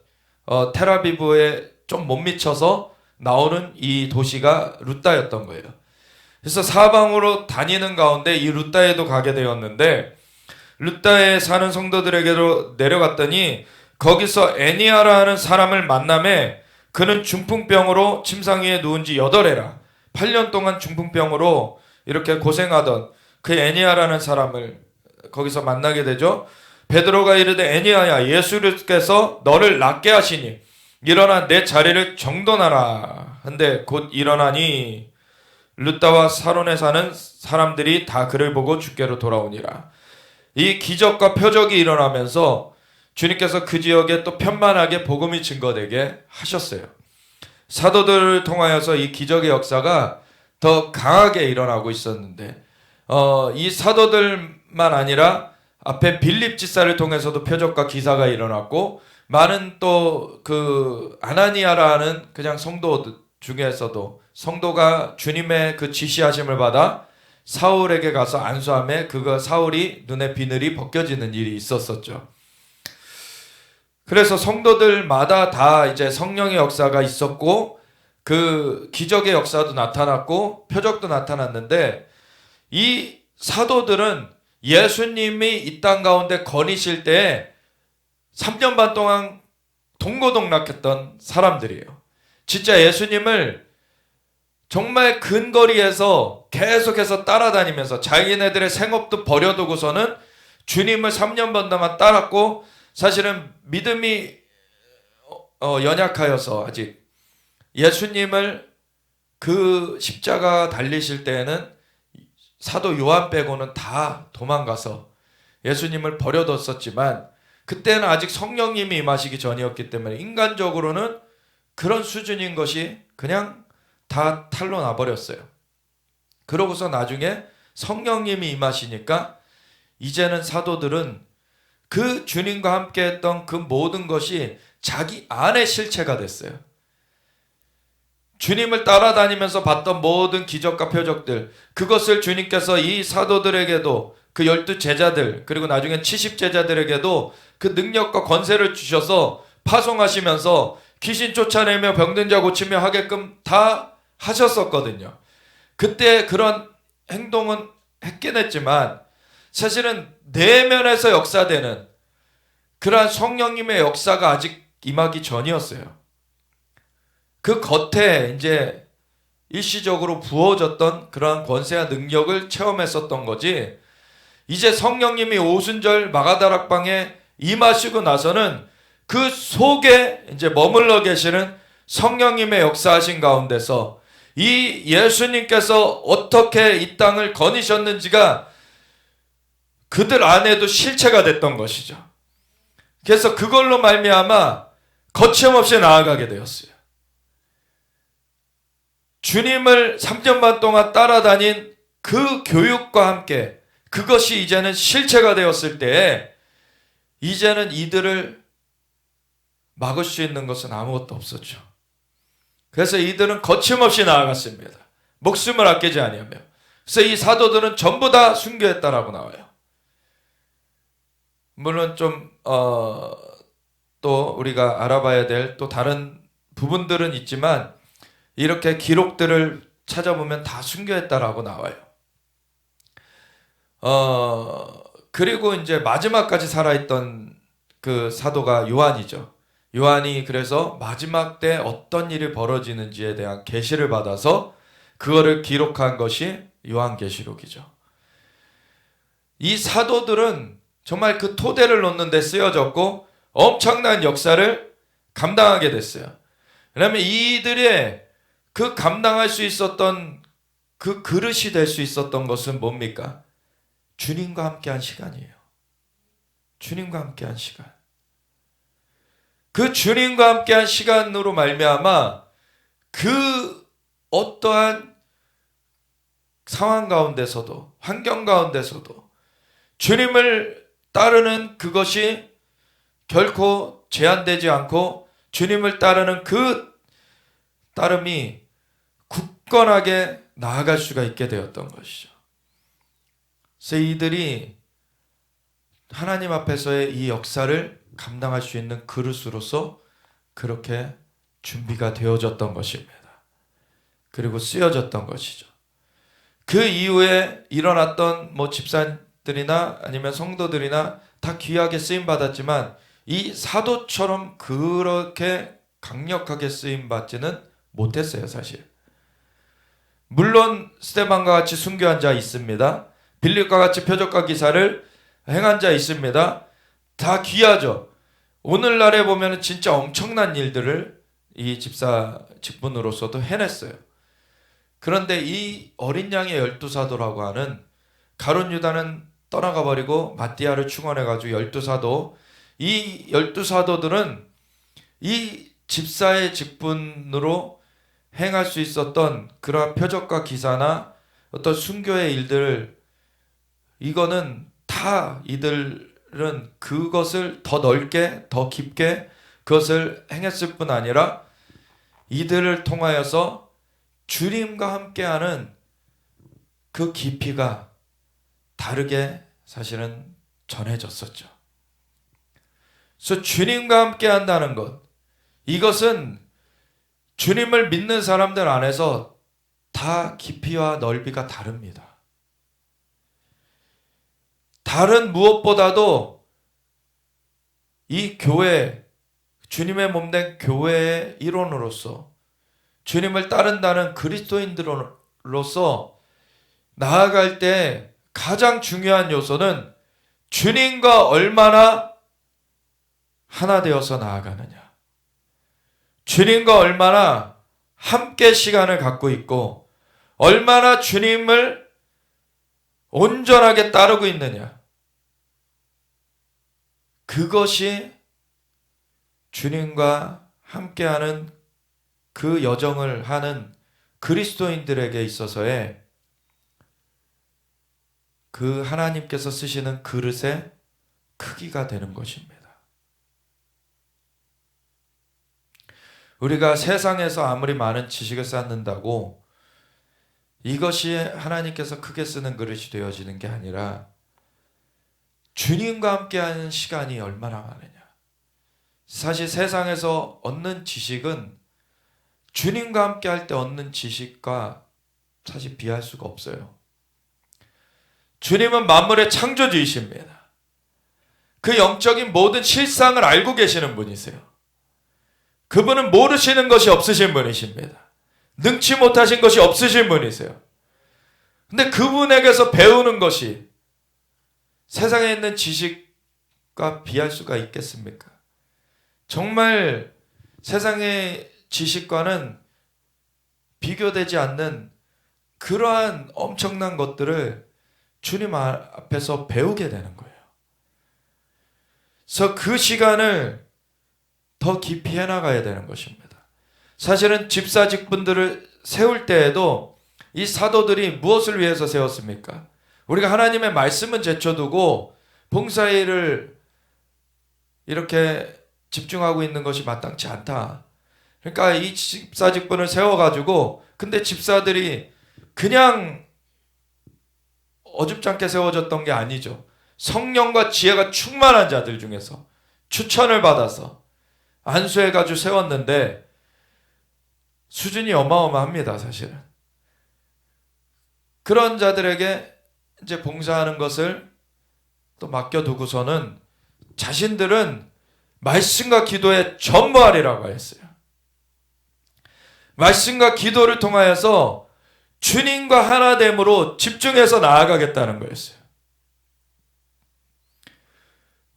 텔아비브에 좀 못 미쳐서 나오는 이 도시가 루따였던 거예요. 그래서 사방으로 다니는 가운데 이 루따에도 가게 되었는데, 루따에 사는 성도들에게로 내려갔더니 거기서 애니아라는 사람을 만남에 그는 중풍병으로 침상 위에 누운 지 8해라. 8년 동안 중풍병으로 이렇게 고생하던 그 애니아라는 사람을 거기서 만나게 되죠. 베드로가 이르되 애니아야, 예수께서 너를 낫게 하시니 일어나 내 자리를 정돈하라. 한데 곧 일어나니 루따와 사론에 사는 사람들이 다 그를 보고 주께로 돌아오니라. 이 기적과 표적이 일어나면서 주님께서 그 지역에 또 편만하게 복음이 증거되게 하셨어요. 사도들을 통하여서 이 기적의 역사가 더 강하게 일어나고 있었는데, 이 사도들만 아니라 앞에 빌립 지사를 통해서도 표적과 기사가 일어났고, 많은 또 그 아나니아라는 그냥 성도 중에서도 성도가 주님의 그 지시하심을 받아 사울에게 가서 안수함에 그가 사울이 눈에 비늘이 벗겨지는 일이 있었었죠. 그래서 성도들마다 다 이제 성령의 역사가 있었고, 그 기적의 역사도 나타났고 표적도 나타났는데, 이 사도들은 예수님이 이 땅 가운데 거니실 때 3년 반 동안 동고동락했던 사람들이에요. 진짜 예수님을 정말 근거리에서 계속해서 따라다니면서 자기네들의 생업도 버려두고서는 주님을 3년 반 동안 따랐고, 사실은 믿음이 연약하여서 아직 예수님을 그 십자가 달리실 때에는 사도 요한 빼고는 다 도망가서 예수님을 버려뒀었지만, 그때는 아직 성령님이 임하시기 전이었기 때문에 인간적으로는 그런 수준인 것이 그냥 다 탈로 나버렸어요. 그러고서 나중에 성령님이 임하시니까 이제는 사도들은 그 주님과 함께 했던 그 모든 것이 자기 안의 실체가 됐어요. 주님을 따라다니면서 봤던 모든 기적과 표적들, 그것을 주님께서 이 사도들에게도, 그 12제자들, 그리고 나중에 70제자들에게도 그 능력과 권세를 주셔서 파송하시면서 귀신 쫓아내며 병든 자 고치며 하게끔 다 하셨었거든요. 그때 그런 행동은 했긴 했지만 사실은 내면에서 역사되는 그러한 성령님의 역사가 아직 임하기 전이었어요. 그 겉에 이제 일시적으로 부어졌던 그러한 권세와 능력을 체험했었던 거지, 이제 성령님이 오순절 마가다락방에 임하시고 나서는 그 속에 이제 머물러 계시는 성령님의 역사하신 가운데서 이 예수님께서 어떻게 이 땅을 거니셨는지가 그들 안에도 실체가 됐던 것이죠. 그래서 그걸로 말미암아 거침없이 나아가게 되었어요. 주님을 3년 반 동안 따라다닌 그 교육과 함께 그것이 이제는 실체가 되었을 때에 이제는 이들을 막을 수 있는 것은 아무것도 없었죠. 그래서 이들은 거침없이 나아갔습니다. 목숨을 아끼지 아니하며. 그래서 이 사도들은 전부 다 순교했다라고 나와요. 물론 좀 또 우리가 알아봐야 될 또 다른 부분들은 있지만 이렇게 기록들을 찾아보면 다 순교했다라고 나와요. 그리고 이제 마지막까지 살아있던 그 사도가 요한이죠. 요한이 그래서 마지막 때 어떤 일이 벌어지는지에 대한 계시를 받아서 그거를 기록한 것이 요한계시록이죠. 이 사도들은 정말 그 토대를 놓는 데 쓰여졌고 엄청난 역사를 감당하게 됐어요. 왜냐하면 이들의 그 감당할 수 있었던 그 그릇이 될 수 있었던 것은 뭡니까? 주님과 함께한 시간이에요. 주님과 함께한 시간. 그 주님과 함께한 시간으로 말미암아 그 어떠한 상황 가운데서도, 환경 가운데서도 주님을 따르는 그것이 결코 제한되지 않고 주님을 따르는 그 따름이 굳건하게 나아갈 수가 있게 되었던 것이죠. 그래서 이들이 하나님 앞에서의 이 역사를 감당할 수 있는 그릇으로서 그렇게 준비가 되어졌던 것입니다. 그리고 쓰여졌던 것이죠. 그 이후에 일어났던 집사들이나 아니면 성도들이나 다 귀하게 쓰임 받았지만 이 사도처럼 그렇게 강력하게 쓰임 받지는 못했어요, 사실. 물론 스데반과 같이 순교한 자 있습니다. 빌립과 같이 표적과 기사를 행한 자 있습니다. 다 귀하죠. 오늘날에 보면 진짜 엄청난 일들을 이 집사 직분으로서도 해냈어요. 그런데 이 어린 양의 12사도라고 하는 가룟 유다는 떠나가 버리고 마띠아를 충원해가지고 12사도, 이 12사도들은 이 집사의 직분으로 행할 수 있었던 그러한 표적과 기사나 어떤 순교의 일들을, 이거는 다 이들은 그것을 더 넓게 더 깊게 그것을 행했을 뿐 아니라 이들을 통하여서 주님과 함께하는 그 깊이가 다르게 사실은 전해졌었죠. 그래서 주님과 함께한다는 것, 이것은 주님을 믿는 사람들 안에서 다 깊이와 넓이가 다릅니다. 다른 무엇보다도 이 교회, 주님의 몸된 교회의 일원으로서 주님을 따른다는 그리스도인들로서 나아갈 때 가장 중요한 요소는 주님과 얼마나 하나 되어서 나아가느냐, 주님과 얼마나 함께 시간을 갖고 있고 얼마나 주님을 온전하게 따르고 있느냐, 그것이 주님과 함께하는 그 여정을 하는 그리스도인들에게 있어서의 그 하나님께서 쓰시는 그릇의 크기가 되는 것입니다. 우리가 세상에서 아무리 많은 지식을 쌓는다고 이것이 하나님께서 크게 쓰는 그릇이 되어지는 게 아니라 주님과 함께하는 시간이 얼마나 많으냐. 사실 세상에서 얻는 지식은 주님과 함께할 때 얻는 지식과 사실 비할 수가 없어요. 주님은 만물의 창조주이십니다. 그 영적인 모든 실상을 알고 계시는 분이세요. 그분은 모르시는 것이 없으신 분이십니다. 능치 못하신 것이 없으신 분이세요. 근데 그분에게서 배우는 것이 세상에 있는 지식과 비할 수가 있겠습니까? 정말 세상의 지식과는 비교되지 않는 그러한 엄청난 것들을 주님 앞에서 배우게 되는 거예요. 그래서 그 시간을 더 깊이 해나가야 되는 것입니다. 사실은 집사 직분들을 세울 때에도 이 사도들이 무엇을 위해서 세웠습니까? 우리가 하나님의 말씀은 제쳐두고 봉사일을 이렇게 집중하고 있는 것이 마땅치 않다. 그러니까 이 집사 직분을 세워가지고, 근데 집사들이 그냥 어줍잖게 세워졌던 게 아니죠. 성령과 지혜가 충만한 자들 중에서 추천을 받아서 안수해가지고 세웠는데 수준이 어마어마합니다, 사실은. 그런 자들에게 이제 봉사하는 것을 또 맡겨두고서는 자신들은 말씀과 기도에 전무하리라고 했어요. 말씀과 기도를 통하여서 주님과 하나됨으로 집중해서 나아가겠다는 거였어요.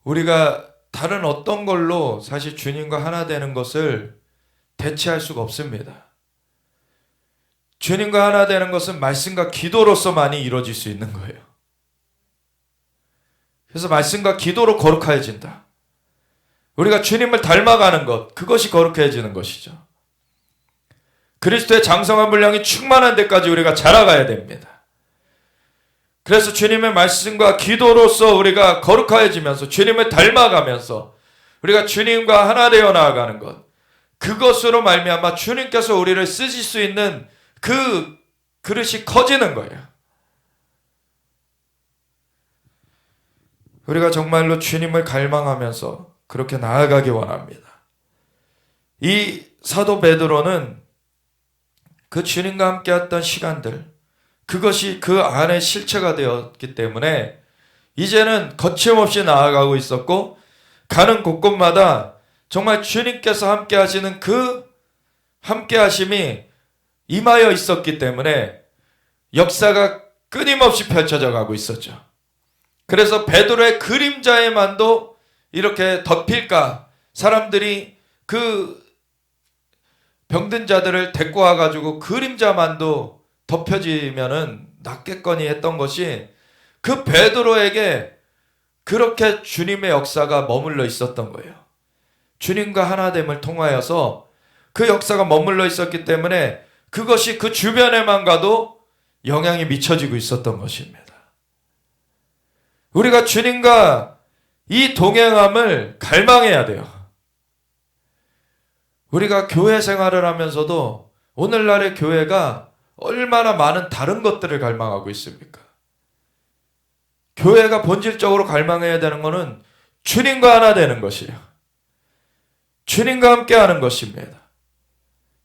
우리가 다른 어떤 걸로 사실 주님과 하나 되는 것을 대체할 수가 없습니다. 주님과 하나 되는 것은 말씀과 기도로서만이 이루어질 수 있는 거예요. 그래서 말씀과 기도로 거룩해진다. 우리가 주님을 닮아가는 것, 그것이 거룩해지는 것이죠. 그리스도의 장성한 분량이 충만한 데까지 우리가 자라가야 됩니다. 그래서 주님의 말씀과 기도로서 우리가 거룩해지면서 주님을 닮아가면서 우리가 주님과 하나 되어 나아가는 것, 그것으로 말미암아 주님께서 우리를 쓰실 수 있는 그 그릇이 커지는 거예요. 우리가 정말로 주님을 갈망하면서 그렇게 나아가기 원합니다. 이 사도 베드로는 그 주님과 함께 했던 시간들, 그것이 그 안에 실체가 되었기 때문에 이제는 거침없이 나아가고 있었고, 가는 곳곳마다 정말 주님께서 함께 하시는 그 함께 하심이 임하여 있었기 때문에 역사가 끊임없이 펼쳐져 가고 있었죠. 그래서 베드로의 그림자에만도 이렇게 덮일까, 사람들이 그 병든 자들을 데리고 와가지고 그림자만도 덮여지면은 낫겠거니 했던 것이 그 베드로에게 그렇게 주님의 역사가 머물러 있었던 거예요. 주님과 하나됨을 통하여서 그 역사가 머물러 있었기 때문에 그것이 그 주변에만 가도 영향이 미쳐지고 있었던 것입니다. 우리가 주님과 이 동행함을 갈망해야 돼요. 우리가 교회 생활을 하면서도 오늘날의 교회가 얼마나 많은 다른 것들을 갈망하고 있습니까? 교회가 본질적으로 갈망해야 되는 것은 주님과 하나 되는 것이에요. 주님과 함께 하는 것입니다.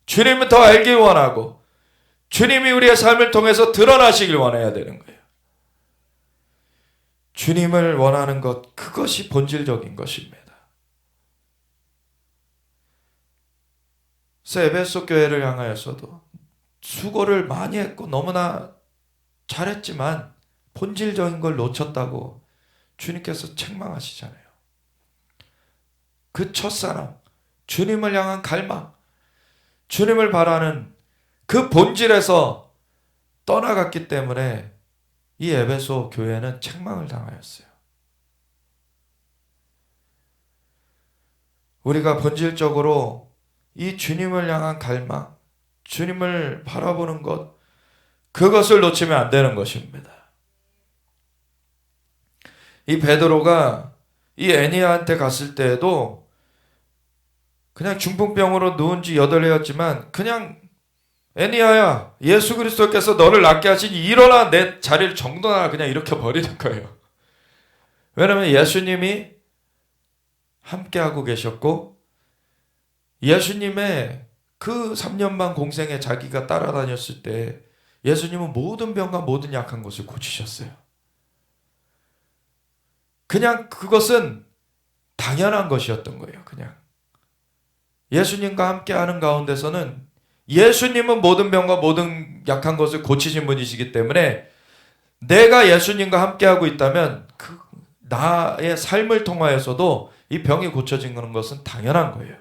주님을 더 알기 원하고 주님이 우리의 삶을 통해서 드러나시길 원해야 되는 거예요. 주님을 원하는 것, 그것이 본질적인 것입니다. 그래서 에베소 교회를 향하여서도 수고를 많이 했고 너무나 잘했지만 본질적인 걸 놓쳤다고 주님께서 책망하시잖아요. 그 첫사랑, 주님을 향한 갈망, 주님을 바라는 그 본질에서 떠나갔기 때문에 이 에베소 교회는 책망을 당하였어요. 우리가 본질적으로 이 주님을 향한 갈망, 주님을 바라보는 것, 그것을 놓치면 안 되는 것입니다. 이 베드로가 이 애니아한테 갔을 때에도 그냥 중풍병으로 누운 지 8해였지만 그냥 애니아야, 예수 그리스도께서 너를 낫게 하시니 일어나 내 자리를 정돈하라, 그냥 이렇게 버리는 거예요. 왜냐하면 예수님이 함께하고 계셨고 예수님의 그 3년 반 공생에 자기가 따라다녔을 때 예수님은 모든 병과 모든 약한 것을 고치셨어요. 그냥 그것은 당연한 것이었던 거예요. 그냥 예수님과 함께하는 가운데서는 예수님은 모든 병과 모든 약한 것을 고치신 분이시기 때문에 내가 예수님과 함께하고 있다면 그 나의 삶을 통하여서도 이 병이 고쳐지는 것은 당연한 거예요.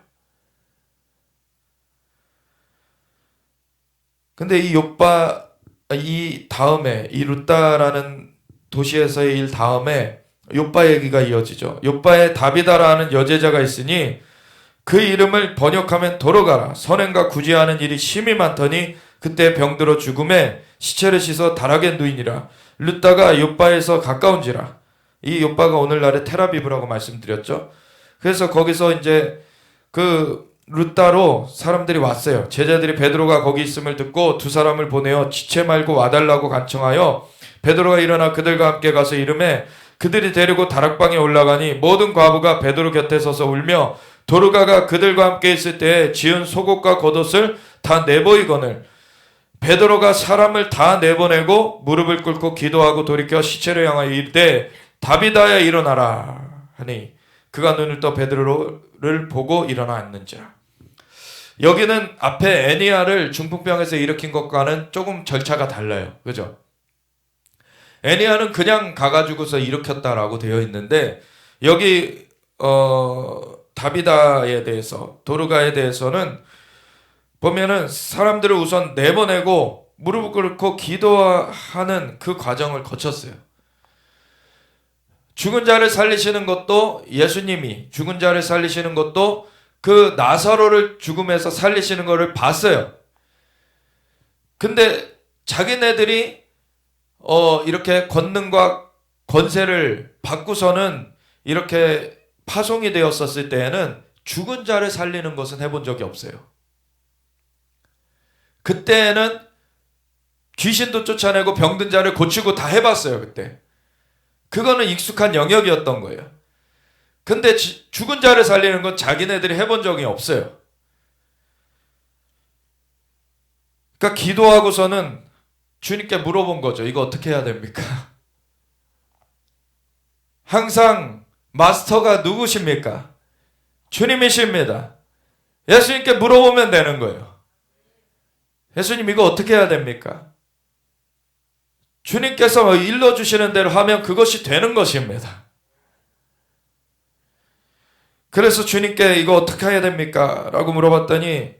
근데 이 다음에 이 룻다라는 도시에서의 일 다음에 욥바 얘기가 이어지죠. 욥바에 다비다라는 여제자가 있으니 그 이름을 번역하면 도로가라. 선행과 구제하는 일이 심히 많더니 그때 병들어 죽음에 시체를 씻어 다락에 누이니라. 룻다가 욥바에서 가까운지라. 이 욥바가 오늘날의 텔아비브라고 말씀드렸죠. 그래서 거기서 이제 그 룻다로 사람들이 왔어요. 제자들이 베드로가 거기 있음을 듣고 두 사람을 보내어 지체 말고 와달라고 간청하여 베드로가 일어나 그들과 함께 가서 이르매 그들이 데리고 다락방에 올라가니 모든 과부가 베드로 곁에 서서 울며 도르가가 그들과 함께 있을 때에 지은 속옷과 겉옷을 다 내보이거늘 베드로가 사람을 다 내보내고 무릎을 꿇고 기도하고 돌이켜 시체를 향하여 이르되 다비다야 일어나라 하니 그가 눈을 떠 베드로를 보고 일어나 앉는지라. 여기는 앞에 애니아를 중풍병에서 일으킨 것과는 조금 절차가 달라요. 그죠? 애니아는 그냥 가가지고서 일으켰다라고 되어 있는데 여기 다비다에 대해서 도르가에 대해서는 보면은 사람들을 우선 내보내고 무릎을 꿇고 기도하는 그 과정을 거쳤어요. 죽은 자를 살리시는 것도 예수님이 죽은 자를 살리시는 것도 그 나사로를 죽음에서 살리시는 것을 봤어요. 근데 자기네들이 이렇게 권능과 권세를 받고서는 이렇게 파송이 되었었을 때에는 죽은 자를 살리는 것은 해본 적이 없어요. 그때는 귀신도 쫓아내고 병든 자를 고치고 다 해봤어요. 그때 그거는 익숙한 영역이었던 거예요. 근데 죽은 자를 살리는 건 자기네들이 해본 적이 없어요. 그러니까 기도하고서는 주님께 물어본 거죠. 이거 어떻게 해야 됩니까? 항상 마스터가 누구십니까? 주님이십니다. 예수님께 물어보면 되는 거예요. 예수님 이거 어떻게 해야 됩니까? 주님께서 일러주시는 대로 하면 그것이 되는 것입니다. 그래서 주님께 이거 어떻게 해야 됩니까? 라고 물어봤더니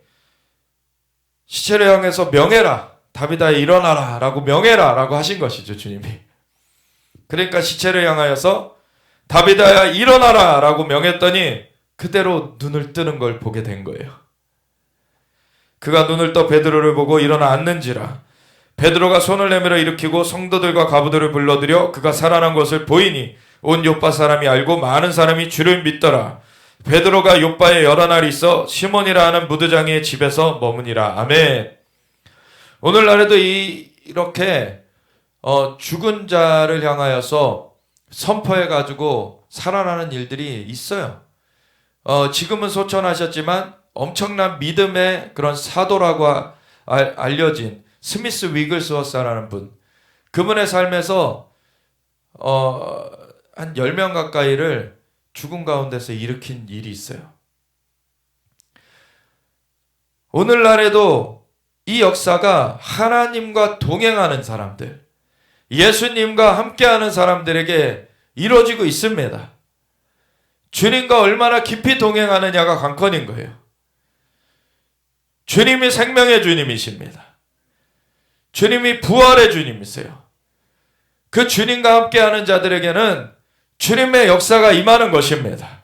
시체를 향해서 명해라. 다비다야 일어나라. 라고 명해라. 라고 하신 것이죠. 주님이. 그러니까 시체를 향하여서 다비다야 일어나라. 라고 명했더니 그대로 눈을 뜨는 걸 보게 된 거예요. 그가 눈을 떠 베드로를 보고 일어나 앉는지라. 베드로가 손을 내밀어 일으키고 성도들과 가부들을 불러들여 그가 살아난 것을 보이니 온 요파 사람이 알고 많은 사람이 주를 믿더라. 베드로가 요파에 여러 날 있어 시몬이라 하는 무드장이의 집에서 머무니라. 아멘. 오늘날에도 이렇게 죽은 자를 향하여서 선포해가지고 살아나는 일들이 있어요. 지금은 소천하셨지만 엄청난 믿음의 그런 사도라고 알려진 스미스 위글스워스라는 분, 그분의 삶에서 한 10명 가까이를 죽음 가운데서 일으킨 일이 있어요. 오늘날에도 이 역사가 하나님과 동행하는 사람들, 예수님과 함께하는 사람들에게 이루어지고 있습니다. 주님과 얼마나 깊이 동행하느냐가 관건인 거예요. 주님이 생명의 주님이십니다. 주님이 부활의 주님이세요. 그 주님과 함께하는 자들에게는 주님의 역사가 임하는 것입니다.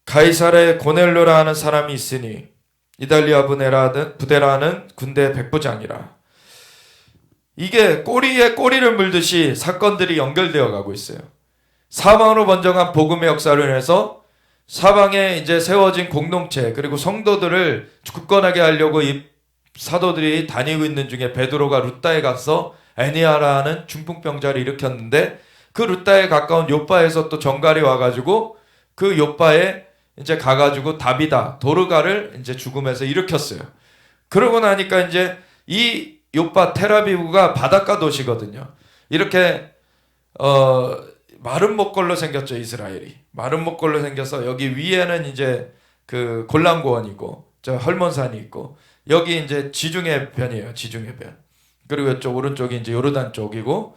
가이사르에 고넬료라 하는 사람이 있으니 이달리아 부데라는 군대 백부장이라. 이게 꼬리에 꼬리를 물듯이 사건들이 연결되어 가고 있어요. 사방으로 번져간 복음의 역사를 인해서 사방에 이제 세워진 공동체 그리고 성도들을 굳건하게 하려고 이 사도들이 다니고 있는 중에 베드로가 루다에 가서 애니아라는 중풍병자를 일으켰는데 그 루다에 가까운 요빠에서 또 정갈이 와가지고 그 요빠에 이제 가가지고 다비다 도르가를 이제 죽음에서 일으켰어요. 그러고 나니까 이제 이 요빠 텔아비브가 바닷가 도시거든요. 이렇게 마른 목걸로 생겼죠. 이스라엘이 마른 목걸로 생겨서 여기 위에는 이제 그 골란고원이고 저 헐몬산이 있고 여기 이제 지중해변이에요. 지중해변. 그리고 이쪽 오른쪽이 이제 요르단 쪽이고,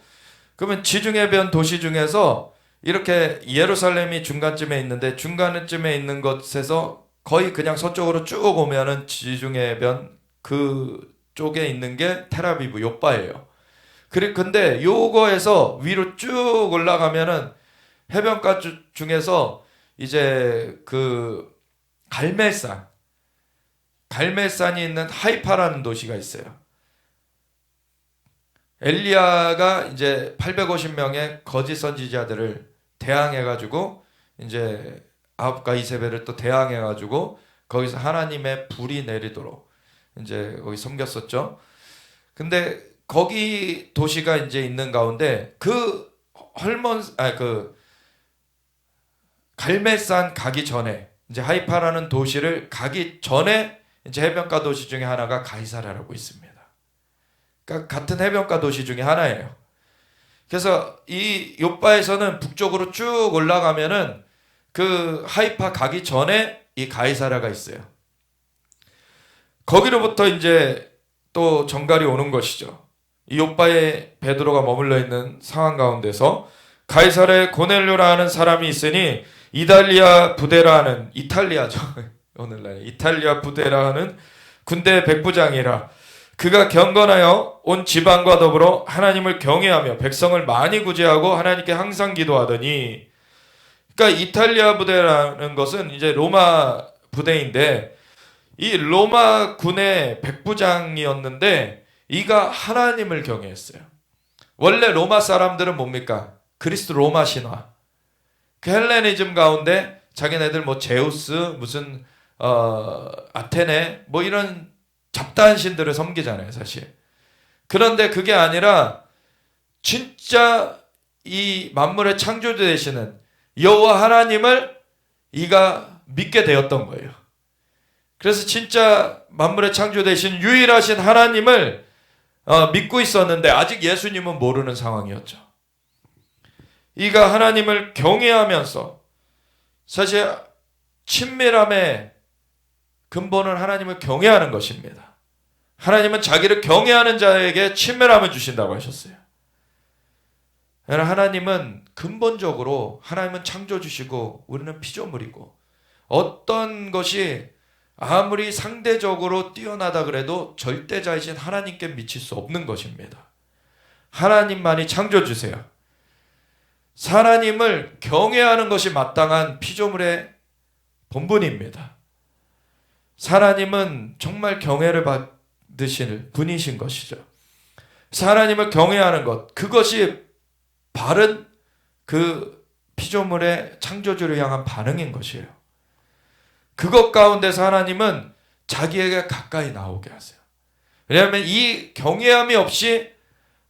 그러면 지중해변 도시 중에서 이렇게 예루살렘이 중간쯤에 있는데 중간쯤에 있는 곳에서 거의 그냥 서쪽으로 쭉 오면은 지중해변 그 쪽에 있는 게 텔아비브 요빠예요. 근데 요거에서 위로 쭉 올라가면은 해변가 중에서 이제 그 갈멜산이 있는 하이파라는 도시가 있어요. 엘리야가 이제 850명의 거짓 선지자들을 대항해가지고 이제 아합과 이세벨을 또 대항해가지고 거기서 하나님의 불이 내리도록 이제 거기 섬겼었죠. 근데 거기 도시가 이제 있는 가운데 그 갈멜산 가기 전에 이제 하이파라는 도시를 가기 전에 이제 해변가 도시 중에 하나가 가이사랴라고 있습니다. 그러니까 같은 해변가 도시 중에 하나예요. 그래서 이 요빠에서는 북쪽으로 쭉 올라가면은 그 하이파 가기 전에 이 가이사랴가 있어요. 거기로부터 이제 또 정갈이 오는 것이죠. 이 요빠에 베드로가 머물러 있는 상황 가운데서 가이사랴에 고넬료라는 사람이 있으니 이탈리아 부데라는 이탈리아죠. 오늘날 이탈리아 부데라는 군대 백부장이라. 그가 경건하여 온 지방과 더불어 하나님을 경외하며 백성을 많이 구제하고 하나님께 항상 기도하더니, 그러니까 이탈리아 부대라는 것은 이제 로마 부대인데 이 로마 군의 백부장이었는데 이가 하나님을 경외했어요. 원래 로마 사람들은 뭡니까? 그리스 로마 신화, 그 헬레니즘 가운데 자기네들 뭐 제우스 무슨 아테네 뭐 이런 잡다한 신들을 섬기잖아요, 사실. 그런데 그게 아니라 진짜 이 만물의 창조주 되시는 여호와 하나님을 이가 믿게 되었던 거예요. 그래서 진짜 만물의 창조 되신 유일하신 하나님을 믿고 있었는데 아직 예수님은 모르는 상황이었죠. 이가 하나님을 경외하면서, 사실 친밀함의 근본은 하나님을 경외하는 것입니다. 하나님은 자기를 경외하는 자에게 친밀함을 주신다고 하셨어요. 하나님은 근본적으로, 하나님은 창조주시고 우리는 피조물이고, 어떤 것이 아무리 상대적으로 뛰어나다 그래도 절대자이신 하나님께 미칠 수 없는 것입니다. 하나님만이 창조주세요. 하나님을 경외하는 것이 마땅한 피조물의 본분입니다. 하나님은 정말 경외를 받으실 분이신 것이죠. 하나님을 경외하는 것, 그것이 바른 그 피조물의 창조주를 향한 반응인 것이에요. 그것 가운데서 하나님은 자기에게 가까이 나오게 하세요. 왜냐하면 이 경외함이 없이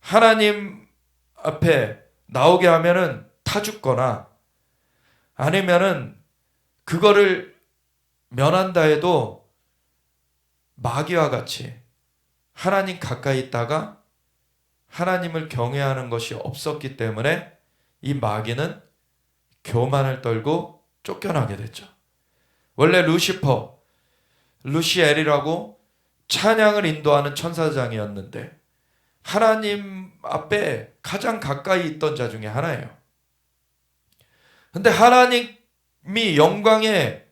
하나님 앞에 나오게 하면은 타죽거나 아니면은 그거를 면한다 해도 마귀와 같이 하나님 가까이 있다가 하나님을 경외하는 것이 없었기 때문에 이 마귀는 교만을 떨고 쫓겨나게 됐죠. 원래 루시엘이라고 찬양을 인도하는 천사장이었는데 하나님 앞에 가장 가까이 있던 자 중에 하나예요. 근데 하나님이 영광의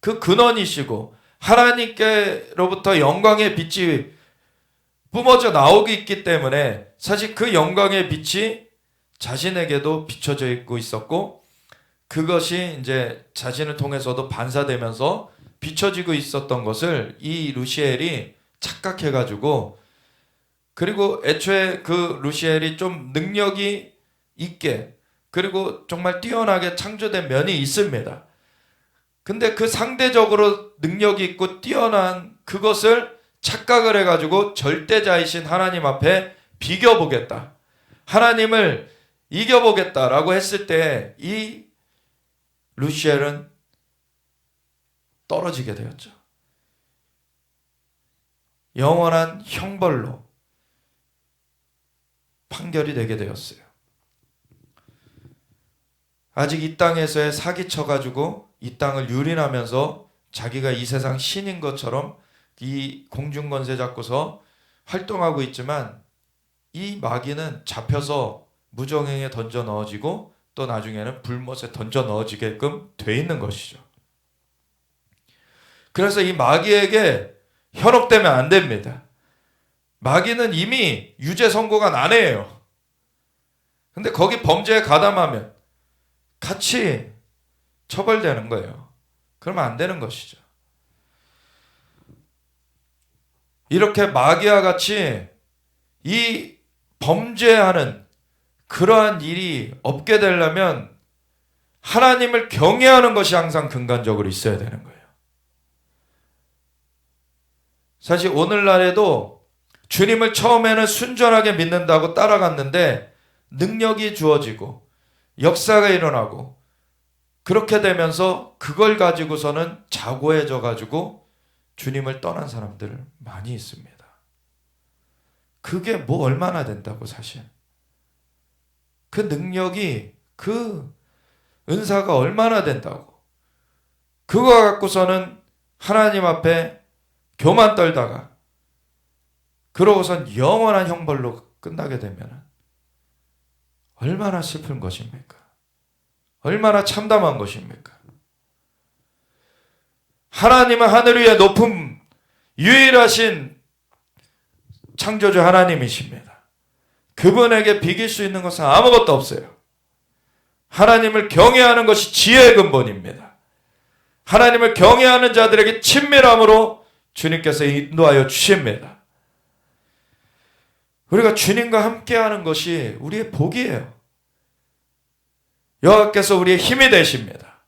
그 근원이시고 하나님께로부터 영광의 빛이 뿜어져 나오고 있기 때문에 사실 그 영광의 빛이 자신에게도 비춰져 있고 있었고, 그것이 이제 자신을 통해서도 반사되면서 비춰지고 있었던 것을 이 루시엘이 착각해가지고, 그리고 애초에 그 루시엘이 좀 능력이 있게 그리고 정말 뛰어나게 창조된 면이 있습니다. 근데 그 상대적으로 능력이 있고 뛰어난 그것을 착각을 해가지고 절대자이신 하나님 앞에 비겨보겠다, 하나님을 이겨보겠다라고 했을 때 이 루시엘은 떨어지게 되었죠. 영원한 형벌로 판결이 되게 되었어요. 아직 이 땅에서의 사기쳐가지고 이 땅을 유린하면서 자기가 이 세상 신인 것처럼 이 공중권세 잡고서 활동하고 있지만, 이 마귀는 잡혀서 무정행에 던져 넣어지고 또 나중에는 불못에 던져 넣어지게끔 돼 있는 것이죠. 그래서 이 마귀에게 현혹되면 안 됩니다. 마귀는 이미 유죄 선고가 난해해요. 근데 거기 범죄에 가담하면 같이 처벌되는 거예요. 그러면 안 되는 것이죠. 이렇게 마귀와 같이 이 범죄하는 그러한 일이 없게 되려면 하나님을 경외하는 것이 항상 근간적으로 있어야 되는 거예요. 사실 오늘날에도 주님을 처음에는 순전하게 믿는다고 따라갔는데 능력이 주어지고 역사가 일어나고 그렇게 되면서 그걸 가지고서는 자고해져 가지고 주님을 떠난 사람들 많이 있습니다. 그게 뭐 얼마나 된다고, 사실 그 능력이, 그 은사가 얼마나 된다고, 그거 갖고서는 하나님 앞에 교만 떨다가 그러고선 영원한 형벌로 끝나게 되면 얼마나 슬픈 것입니까? 얼마나 참담한 것입니까? 하나님은 하늘 위에 높은 유일하신 창조주 하나님이십니다. 그분에게 비길 수 있는 것은 아무것도 없어요. 하나님을 경외하는 것이 지혜의 근본입니다. 하나님을 경외하는 자들에게 친밀함으로 주님께서 인도하여 주십니다. 우리가 주님과 함께하는 것이 우리의 복이에요. 여호와께서 우리의 힘이 되십니다.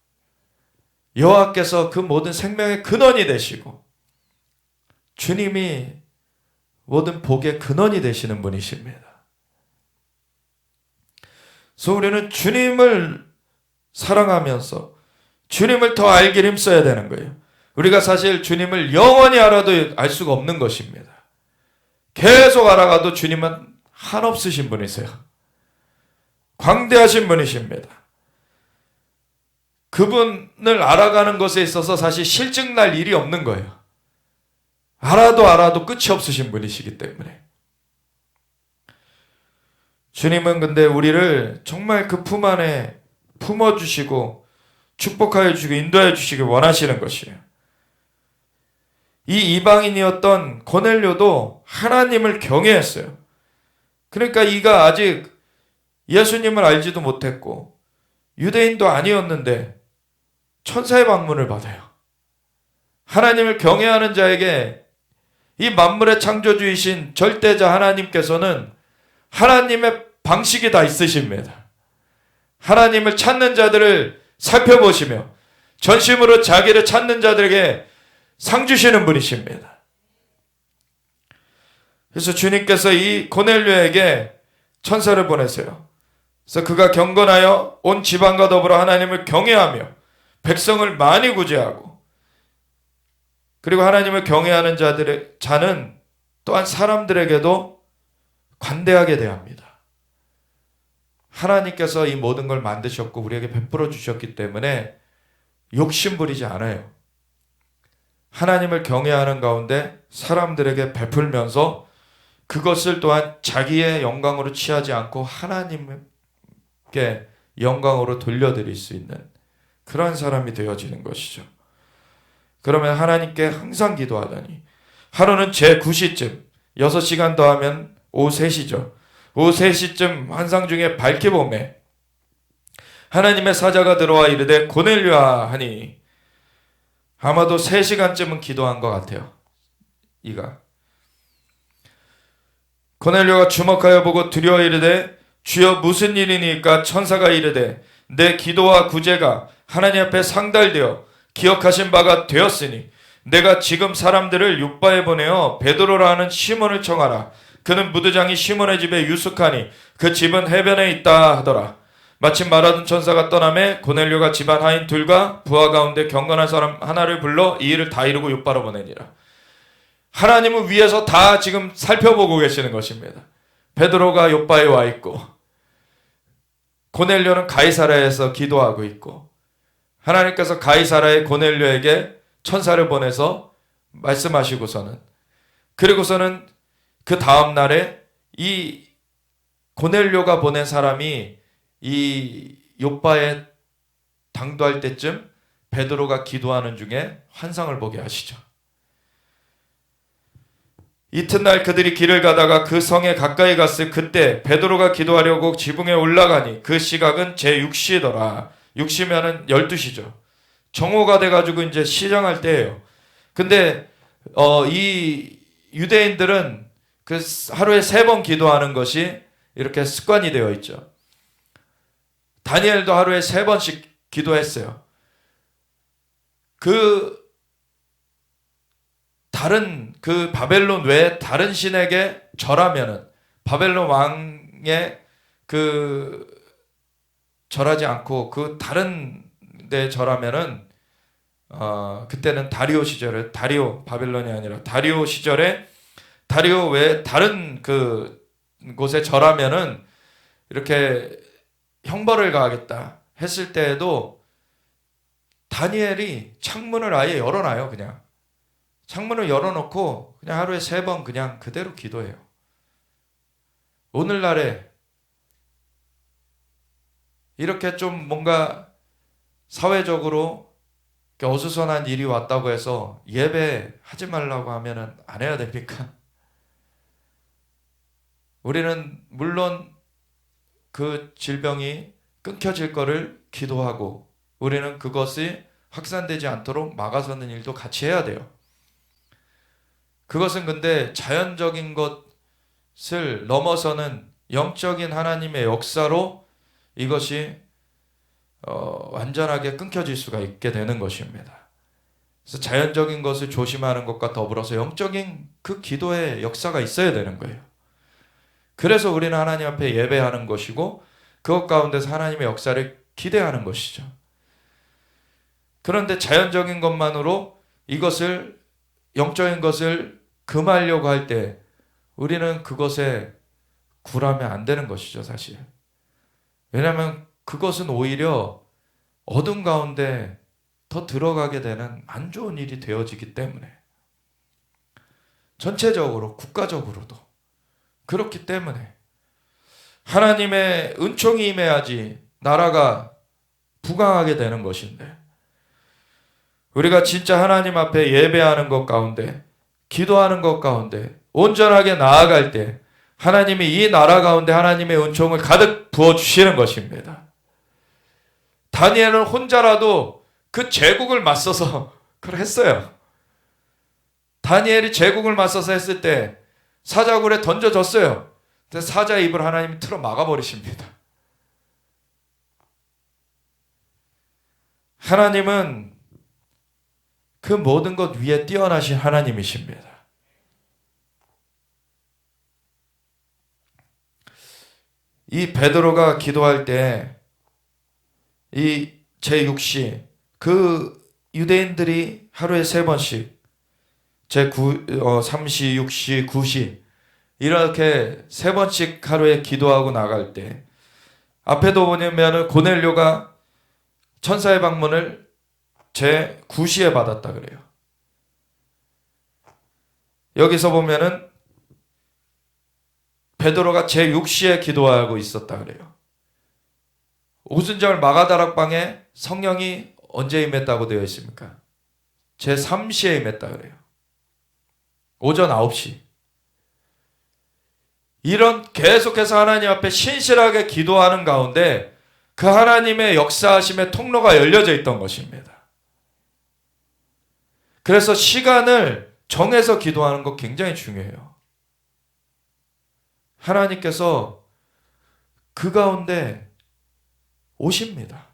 여호와께서 그 모든 생명의 근원이 되시고 주님이 모든 복의 근원이 되시는 분이십니다. 그래서 우리는 주님을 사랑하면서 주님을 더 알기를 힘써야 되는 거예요. 우리가 사실 주님을 영원히 알아도 알 수가 없는 것입니다. 계속 알아가도 주님은 한없으신 분이세요. 광대하신 분이십니다. 그분을 알아가는 것에 있어서 사실 실증날 일이 없는 거예요. 알아도 끝이 없으신 분이시기 때문에. 주님은 근데 우리를 정말 그 품 안에 품어주시고 축복하여 주시고 인도하여 주시길 원하시는 것이에요. 이 이방인이었던 고넬료도 하나님을 경외했어요. 그러니까 이가 아직 예수님을 알지도 못했고 유대인도 아니었는데 천사의 방문을 받아요. 하나님을 경외하는 자에게 이 만물의 창조주이신 절대자 하나님께서는 하나님의 방식이 다 있으십니다. 하나님을 찾는 자들을 살펴보시며 전심으로 자기를 찾는 자들에게 상 주시는 분이십니다. 그래서 주님께서 이 고넬료에게 천사를 보내세요. 그래서 그가 경건하여 온 지방과 더불어 하나님을 경외하며 백성을 많이 구제하고, 그리고 하나님을 경외하는 자는 또한 사람들에게도 관대하게 대합니다. 하나님께서 이 모든 걸 만드셨고 우리에게 베풀어 주셨기 때문에 욕심 부리지 않아요. 하나님을 경외하는 가운데 사람들에게 베풀면서 그것을 또한 자기의 영광으로 취하지 않고 하나님께 영광으로 돌려드릴 수 있는 그런 사람이 되어지는 것이죠. 그러면 하나님께 항상 기도하더니 하루는 제 9시쯤 6시간 더하면 오후 3시죠. 오후 3시쯤 환상 중에 밝게 보매 하나님의 사자가 들어와 이르되 고넬료아 하니, 아마도 3시간쯤은 기도한 것 같아요. 이가 고넬료가 주목하여 보고 두려워 이르되 주여 무슨 일이니까? 천사가 이르되 내 기도와 구제가 하나님 앞에 상달되어 기억하신 바가 되었으니 내가 지금 사람들을 욥바에 보내어 베드로라 하는 시몬을 청하라. 그는 무드장이 시몬의 집에 유숙하니 그 집은 해변에 있다 하더라. 마침 말하던 천사가 떠나매 고넬료가 집안 하인 둘과 부하 가운데 경건한 사람 하나를 불러 이 일을 다 이루고 욥바로 보내니라. 하나님은 위에서 다 지금 살펴보고 계시는 것입니다. 베드로가 욥바에 와 있고 고넬료는 가이사랴에서 기도하고 있고, 하나님께서 가이사랴의 고넬료에게 천사를 보내서 말씀하시고서는, 그리고서는 그 다음 날에 이 고넬료가 보낸 사람이 이 욥바에 당도할 때쯤 베드로가 기도하는 중에 환상을 보게 하시죠. 이튿날 그들이 길을 가다가 그 성에 가까이 갔을 그때 베드로가 기도하려고 지붕에 올라가니 그 시각은 제6시더라. 6시면은 12시죠. 정오가 돼가지고 이제 시장할 때예요. 근데 이 유대인들은 그 하루에 3번 기도하는 것이 이렇게 습관이 되어 있죠. 다니엘도 하루에 3번씩 기도했어요. 그 바벨론 외에 다른 신에게 절하면은, 바벨론 왕에 절하지 않고 그 다른 데 절하면은 그때는 다리오 시절에, 바벨론이 아니라 다리오 시절에 다리오 외에 다른 그 곳에 절하면은 이렇게 형벌을 가하겠다 했을 때에도 다니엘이 창문을 아예 열어놔요. 그냥 창문을 열어놓고 그냥 하루에 3번 그냥 그대로 기도해요. 오늘날에 이렇게 좀 뭔가 사회적으로 어수선한 일이 왔다고 해서 예배하지 말라고 하면은 안 해야 됩니까? 우리는 물론 그 질병이 끊겨질 거를 기도하고 우리는 그것이 확산되지 않도록 막아서는 일도 같이 해야 돼요. 그것은 근데 자연적인 것을 넘어서는 영적인 하나님의 역사로 이것이 완전하게 끊겨질 수가 있게 되는 것입니다. 그래서 그래서 자연적인 것을 조심하는 것과 더불어서 영적인 그 기도의 역사가 있어야 되는 거예요. 그래서 우리는 하나님 앞에 예배하는 것이고 그것 가운데서 하나님의 역사를 기대하는 것이죠. 그런데 자연적인 것만으로 이것을, 영적인 것을 금하려고 할 때 우리는 그것에 굴하면 안 되는 것이죠, 사실. 왜냐하면 그것은 오히려 어둠 가운데 더 들어가게 되는 안 좋은 일이 되어지기 때문에, 전체적으로 국가적으로도 그렇기 때문에 하나님의 은총이 임해야지 나라가 부강하게 되는 것인데, 우리가 진짜 하나님 앞에 예배하는 것 가운데, 기도하는 것 가운데 온전하게 나아갈 때 하나님이 이 나라 가운데 하나님의 은총을 가득 부어주시는 것입니다. 다니엘은 혼자라도 그 제국을 맞서서 그걸 했어요. 다니엘이 제국을 맞서서 했을 때 사자굴에 던져졌어요. 근데 사자의 입을 하나님이 틀어 막아버리십니다. 하나님은 그 모든 것 위에 뛰어나신 하나님이십니다. 이 베드로가 기도할 때 이 제6시, 그 유대인들이 하루에 3번씩 제3시, 6시, 9시 이렇게 3번씩 하루에 기도하고 나갈 때, 앞에도 보면은 고넬료가 천사의 방문을 제9시에 받았다 그래요. 여기서 보면은 베드로가 제6시에 기도하고 있었다 그래요. 오순절 마가다락방에 성령이 언제 임했다고 되어 있습니까? 제3시에 임했다 그래요. 오전 9시. 이런 계속해서 하나님 앞에 신실하게 기도하는 가운데 그 하나님의 역사하심의 통로가 열려져 있던 것입니다. 그래서 시간을 정해서 기도하는 거 굉장히 중요해요. 하나님께서 그 가운데 오십니다.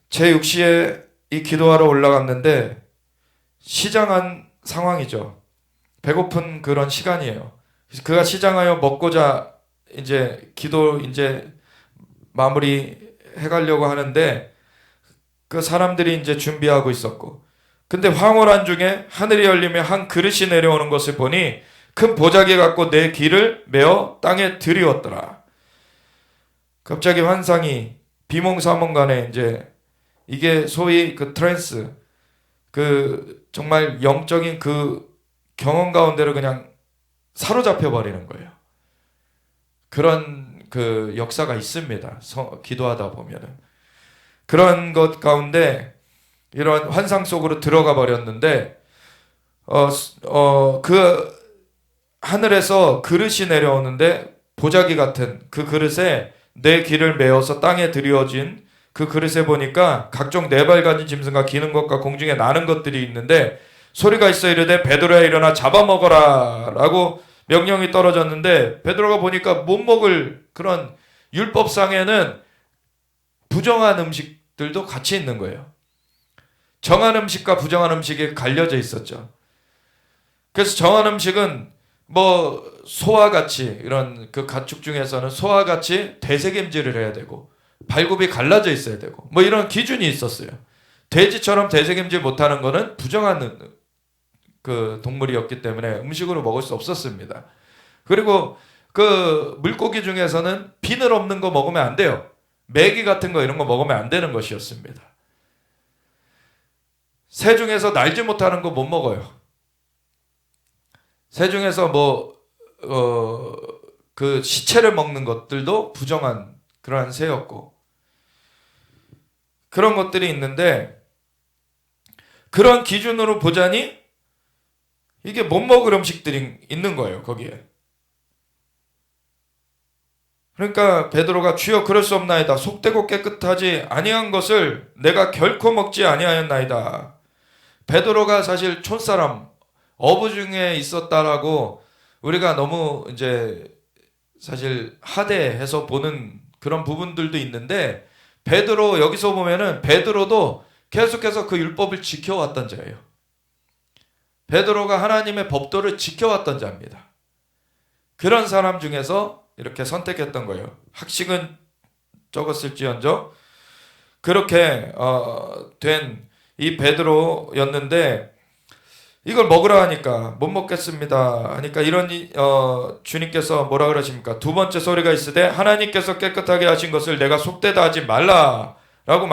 제6시에 이 기도하러 올라갔는데 시장한 상황이죠. 배고픈 그런 시간이에요. 그가 시장하여 먹고자 이제 기도 이제 마무리 해가려고 하는데 그 사람들이 이제 준비하고 있었고, 근데 황홀한 중에 하늘이 열리며 한 그릇이 내려오는 것을 보니 큰 보자기 갖고 내 귀를 메어 땅에 들이웠더라. 갑자기 환상이 비몽사몽간에 이제 이게 소위 그 트랜스, 그 정말 영적인 그 경험 가운데로 그냥 사로잡혀 버리는 거예요. 그런 그 역사가 있습니다. 기도하다 보면은 그런 것 가운데 이런 환상 속으로 들어가 버렸는데 그 하늘에서 그릇이 내려오는데 보자기 같은 그 그릇에 내 귀를 메어서 땅에 들여진 그 그릇에 보니까 각종 네 발 가진 짐승과 기는 것과 공중에 나는 것들이 있는데 소리가 있어 이르되 베드로야 일어나 잡아먹어라 라고 명령이 떨어졌는데, 베드로가 보니까 못 먹을 그런 율법상에는 부정한 음식들도 같이 있는 거예요. 정한 음식과 부정한 음식이 갈려져 있었죠. 그래서 정한 음식은 뭐 소와 같이, 이런 그 가축 중에서는 소와 같이 대세김질을 해야 되고 발굽이 갈라져 있어야 되고 뭐 이런 기준이 있었어요. 돼지처럼 대세김질 못하는 거는 부정한 그 동물이었기 때문에 음식으로 먹을 수 없었습니다. 그리고 그 물고기 중에서는 비늘 없는 거 먹으면 안 돼요. 메기 같은 거 이런 거 먹으면 안 되는 것이었습니다. 새 중에서 날지 못하는 거 못 먹어요. 새 중에서 그 시체를 먹는 것들도 부정한 그러한 새였고, 그런 것들이 있는데 그런 기준으로 보자니 이게 못 먹을 음식들이 있는 거예요, 거기에. 그러니까 베드로가 주여 그럴 수 없나이다. 속되고 깨끗하지 아니한 것을 내가 결코 먹지 아니하였나이다. 베드로가 사실 촌사람, 어부 중에 있었다라고 우리가 너무 이제 사실 하대해서 보는 그런 부분들도 있는데, 베드로 여기서 보면은 베드로도 계속해서 그 율법을 지켜왔던 자예요. 베드로가 하나님의 법도를 지켜왔던 자입니다. 그런 사람 중에서 이렇게 선택했던 거예요. 학식은 적었을지언정 그렇게 된 이 베드로였는데 이걸 먹으라 하니까 못 먹겠습니다 하니까 이런 주님께서 뭐라 그러십니까? 두 번째 소리가 있으되 하나님께서 깨끗하게 하신 것을 내가 속되다 하지 말라 라고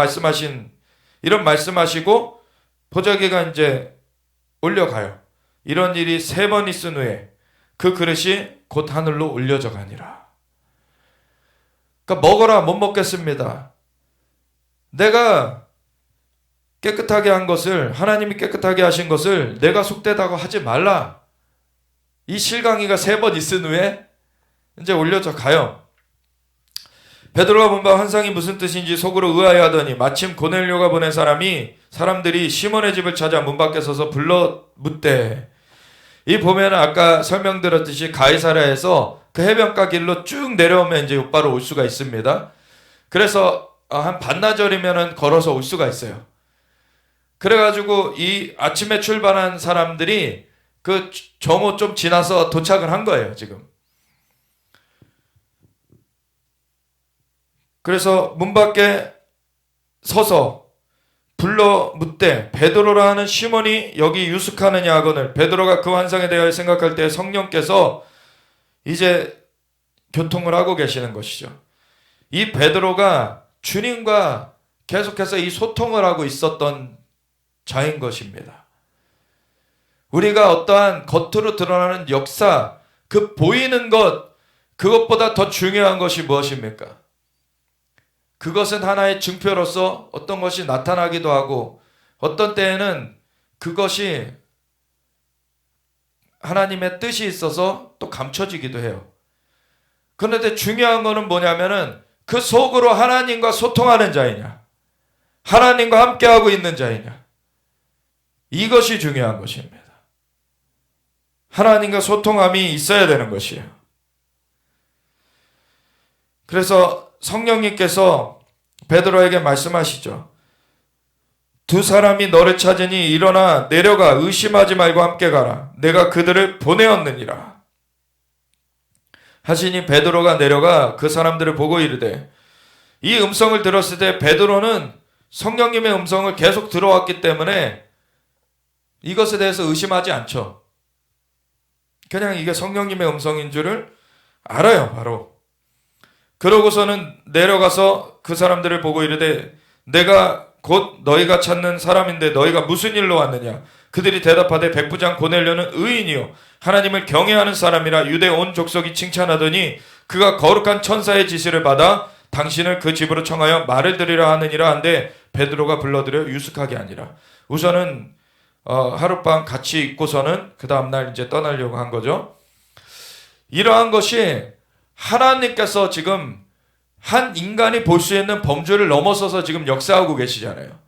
이런 말씀하시고 보자기가 이제 올려가요. 이런 일이 3번 있은 후에 그 그릇이 곧 하늘로 올려져 가니라. 그러니까 먹어라. 못 먹겠습니다. 내가 깨끗하게 한 것을, 하나님이 깨끗하게 하신 것을 내가 속되다고 하지 말라. 이 실강이가 3번 있은 후에 이제 올려져 가요. 베드로가 본 바 환상이 무슨 뜻인지 속으로 의아해하더니 마침 고넬료가 보낸 사람들이 시몬의 집을 찾아 문 밖에 서서 불러 묻되, 이 보면 아까 설명드렸듯이 가이사랴에서 그 해변가 길로 쭉 내려오면 이제 곧바로 올 수가 있습니다. 그래서 한 반나절이면 걸어서 올 수가 있어요. 그래가지고 이 아침에 출발한 사람들이 그 정오 좀 지나서 도착을 한 거예요, 지금. 그래서 문 밖에 서서 불러 묻되 베드로라 하는 시몬이 여기 유숙하느냐 하거늘, 베드로가 그 환상에 대하여 생각할 때 성령께서 이제 교통을 하고 계시는 것이죠. 이 베드로가 주님과 계속해서 이 소통을 하고 있었던 자인 것입니다. 우리가 어떠한 겉으로 드러나는 역사, 그 보이는 것, 그것보다 더 중요한 것이 무엇입니까? 그것은 하나의 증표로서 어떤 것이 나타나기도 하고 어떤 때에는 그것이 하나님의 뜻이 있어서 또 감춰지기도 해요. 그런데 중요한 것은 뭐냐면은 그 속으로 하나님과 소통하는 자이냐, 하나님과 함께하고 있는 자이냐, 이것이 중요한 것입니다. 하나님과 소통함이 있어야 되는 것이에요. 그래서 성령님께서 베드로에게 말씀하시죠. 두 사람이 너를 찾으니 일어나 내려가 의심하지 말고 함께 가라. 내가 그들을 보내었느니라. 하시니 베드로가 내려가 그 사람들을 보고 이르되, 이 음성을 들었을 때 베드로는 성령님의 음성을 계속 들어왔기 때문에 이것에 대해서 의심하지 않죠. 그냥 이게 성령님의 음성인 줄을 알아요, 바로. 그러고서는 내려가서 그 사람들을 보고 이르되, 내가 곧 너희가 찾는 사람인데 너희가 무슨 일로 왔느냐? 그들이 대답하되 백부장 고넬료는 의인이요 하나님을 경외하는 사람이라 유대 온 족속이 칭찬하더니 그가 거룩한 천사의 지시를 받아 당신을 그 집으로 청하여 말을 들으라 하느니라 한데, 베드로가 불러들여 유숙하게 하니라. 우선은 하룻밤 같이 있고서는 그 다음날 이제 떠나려고 한 거죠. 이러한 것이 하나님께서 지금 한 인간이 볼 수 있는 범주를 넘어서서 지금 역사하고 계시잖아요.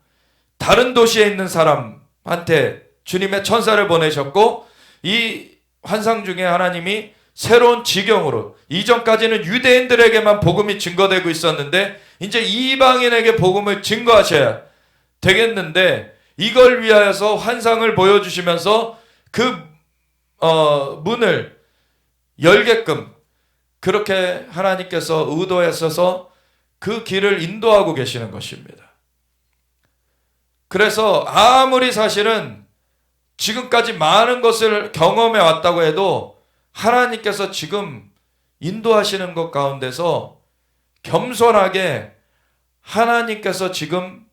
다른 도시에 있는 사람한테 주님의 천사를 보내셨고, 이 환상 중에 하나님이 새로운 지경으로, 이전까지는 유대인들에게만 복음이 증거되고 있었는데 이제 이방인에게 복음을 증거하셔야 되겠는데, 이걸 위하여서 환상을 보여주시면서 그 문을 열게끔 그렇게 하나님께서 의도하셔서 그 길을 인도하고 계시는 것입니다. 그래서 아무리 사실은 지금까지 많은 것을 경험해 왔다고 해도 하나님께서 지금 인도하시는 것 가운데서 겸손하게 하나님께서 지금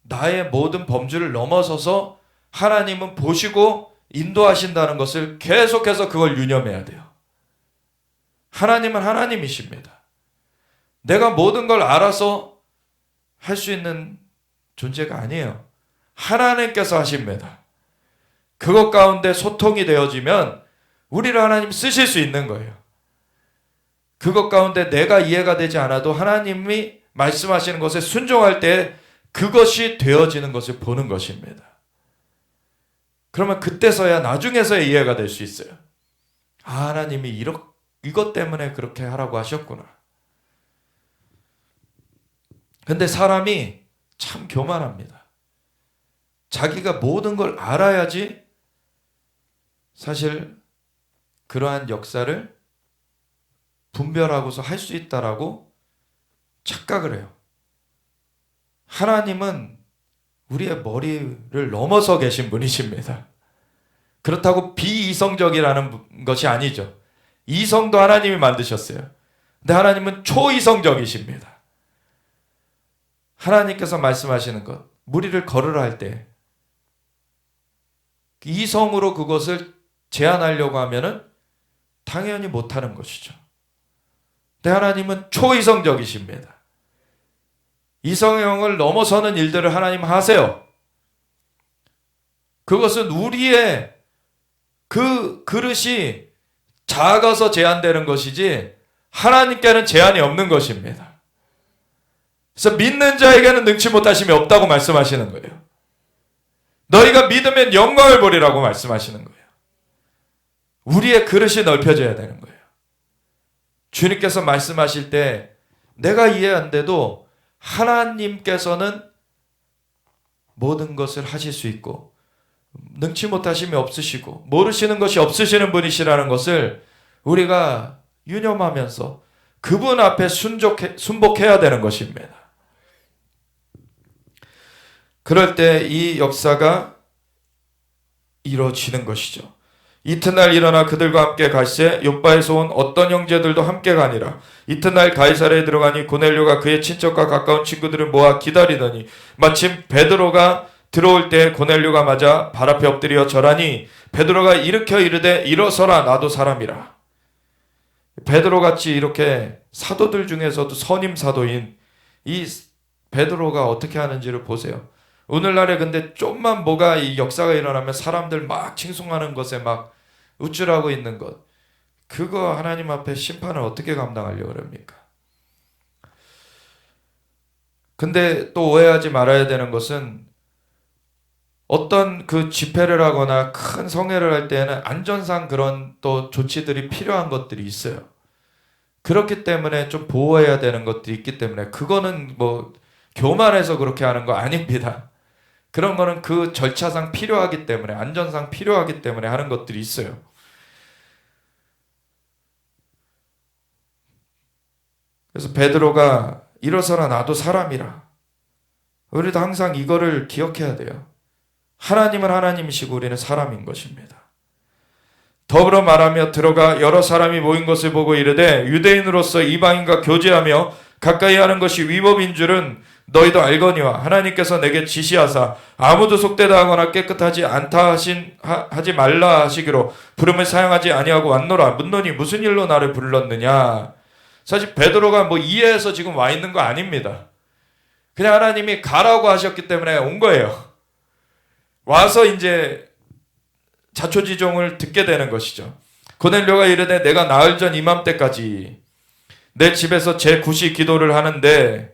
나의 모든 범주를 넘어서서 하나님은 보시고 인도하신다는 것을 계속해서 그걸 유념해야 돼요. 하나님은 하나님이십니다. 내가 모든 걸 알아서 할 수 있는 존재가 아니에요. 하나님께서 하십니다. 그것 가운데 소통이 되어지면 우리를 하나님 쓰실 수 있는 거예요. 그것 가운데 내가 이해가 되지 않아도 하나님이 말씀하시는 것에 순종할 때 그것이 되어지는 것을 보는 것입니다. 그러면 그때서야, 나중에서야 이해가 될 수 있어요. 아, 하나님이 이것 때문에 그렇게 하라고 하셨구나. 근데 사람이 참 교만합니다. 자기가 모든 걸 알아야지 사실 그러한 역사를 분별하고서 할 수 있다라고 착각을 해요. 하나님은 우리의 머리를 넘어서 계신 분이십니다. 그렇다고 비이성적이라는 것이 아니죠. 이성도 하나님이 만드셨어요. 근데 하나님은 초이성적이십니다. 하나님께서 말씀하시는 것, 무리를 걸으라 할 때 이성으로 그것을 제한하려고 하면은 당연히 못하는 것이죠. 근데 하나님은 초이성적이십니다. 이성형을 넘어서는 일들을 하나님 하세요. 그것은 우리의 그 그릇이 작아서 제한되는 것이지 하나님께는 제한이 없는 것입니다. 그래서 믿는 자에게는 능치 못하심이 없다고 말씀하시는 거예요. 너희가 믿으면 영광을 보리라고 말씀하시는 거예요. 우리의 그릇이 넓혀져야 되는 거예요. 주님께서 말씀하실 때 내가 이해 안 돼도 하나님께서는 모든 것을 하실 수 있고 능치 못하심이 없으시고 모르시는 것이 없으시는 분이시라는 것을 우리가 유념하면서 그분 앞에 순복해야 되는 것입니다. 그럴 때 이 역사가 이루어지는 것이죠. 이튿날 일어나 그들과 함께 갈새 욥바에서 온 어떤 형제들도 함께 가니라. 이튿날 가이사랴에 들어가니 고넬료가 그의 친척과 가까운 친구들을 모아 기다리더니 마침 베드로가 들어올 때 고넬료가 맞아 발 앞에 엎드려 절하니 베드로가 일으켜 이르되 일어서라 나도 사람이라. 베드로같이 이렇게 사도들 중에서도 선임 사도인 이 베드로가 어떻게 하는지를 보세요. 오늘날에 근데 좀만 뭐가 이 역사가 일어나면 사람들 막 칭송하는 것에 막 우쭐하고 있는 것, 그거 하나님 앞에 심판을 어떻게 감당하려고 그럽니까? 근데 또 오해하지 말아야 되는 것은 어떤 그 집회를 하거나 큰 성회를 할 때에는 안전상 그런 또 조치들이 필요한 것들이 있어요. 그렇기 때문에 좀 보호해야 되는 것들이 있기 때문에 그거는 뭐 교만해서 그렇게 하는 거 아닙니다. 그런 거는 그 절차상 필요하기 때문에 안전상 필요하기 때문에 하는 것들이 있어요. 그래서 베드로가 일어서라 나도 사람이라. 우리도 항상 이거를 기억해야 돼요. 하나님은 하나님이시고 우리는 사람인 것입니다. 더불어 말하며 들어가 여러 사람이 모인 것을 보고 이르되 유대인으로서 이방인과 교제하며 가까이 하는 것이 위법인 줄은 너희도 알거니와 하나님께서 내게 지시하사 아무도 속되다 하거나 깨끗하지 않다 하지 말라 하시기로 부름을 사용하지 아니하고 왔노라. 묻노니 무슨 일로 나를 불렀느냐. 사실 베드로가 뭐 이해해서 지금 와 있는 거 아닙니다. 그냥 하나님이 가라고 하셨기 때문에 온 거예요. 와서 이제 자초지종을 듣게 되는 것이죠. 고넬료가 이르되 내가 나흘 전 이맘때까지 내 집에서 제9시 기도를 하는데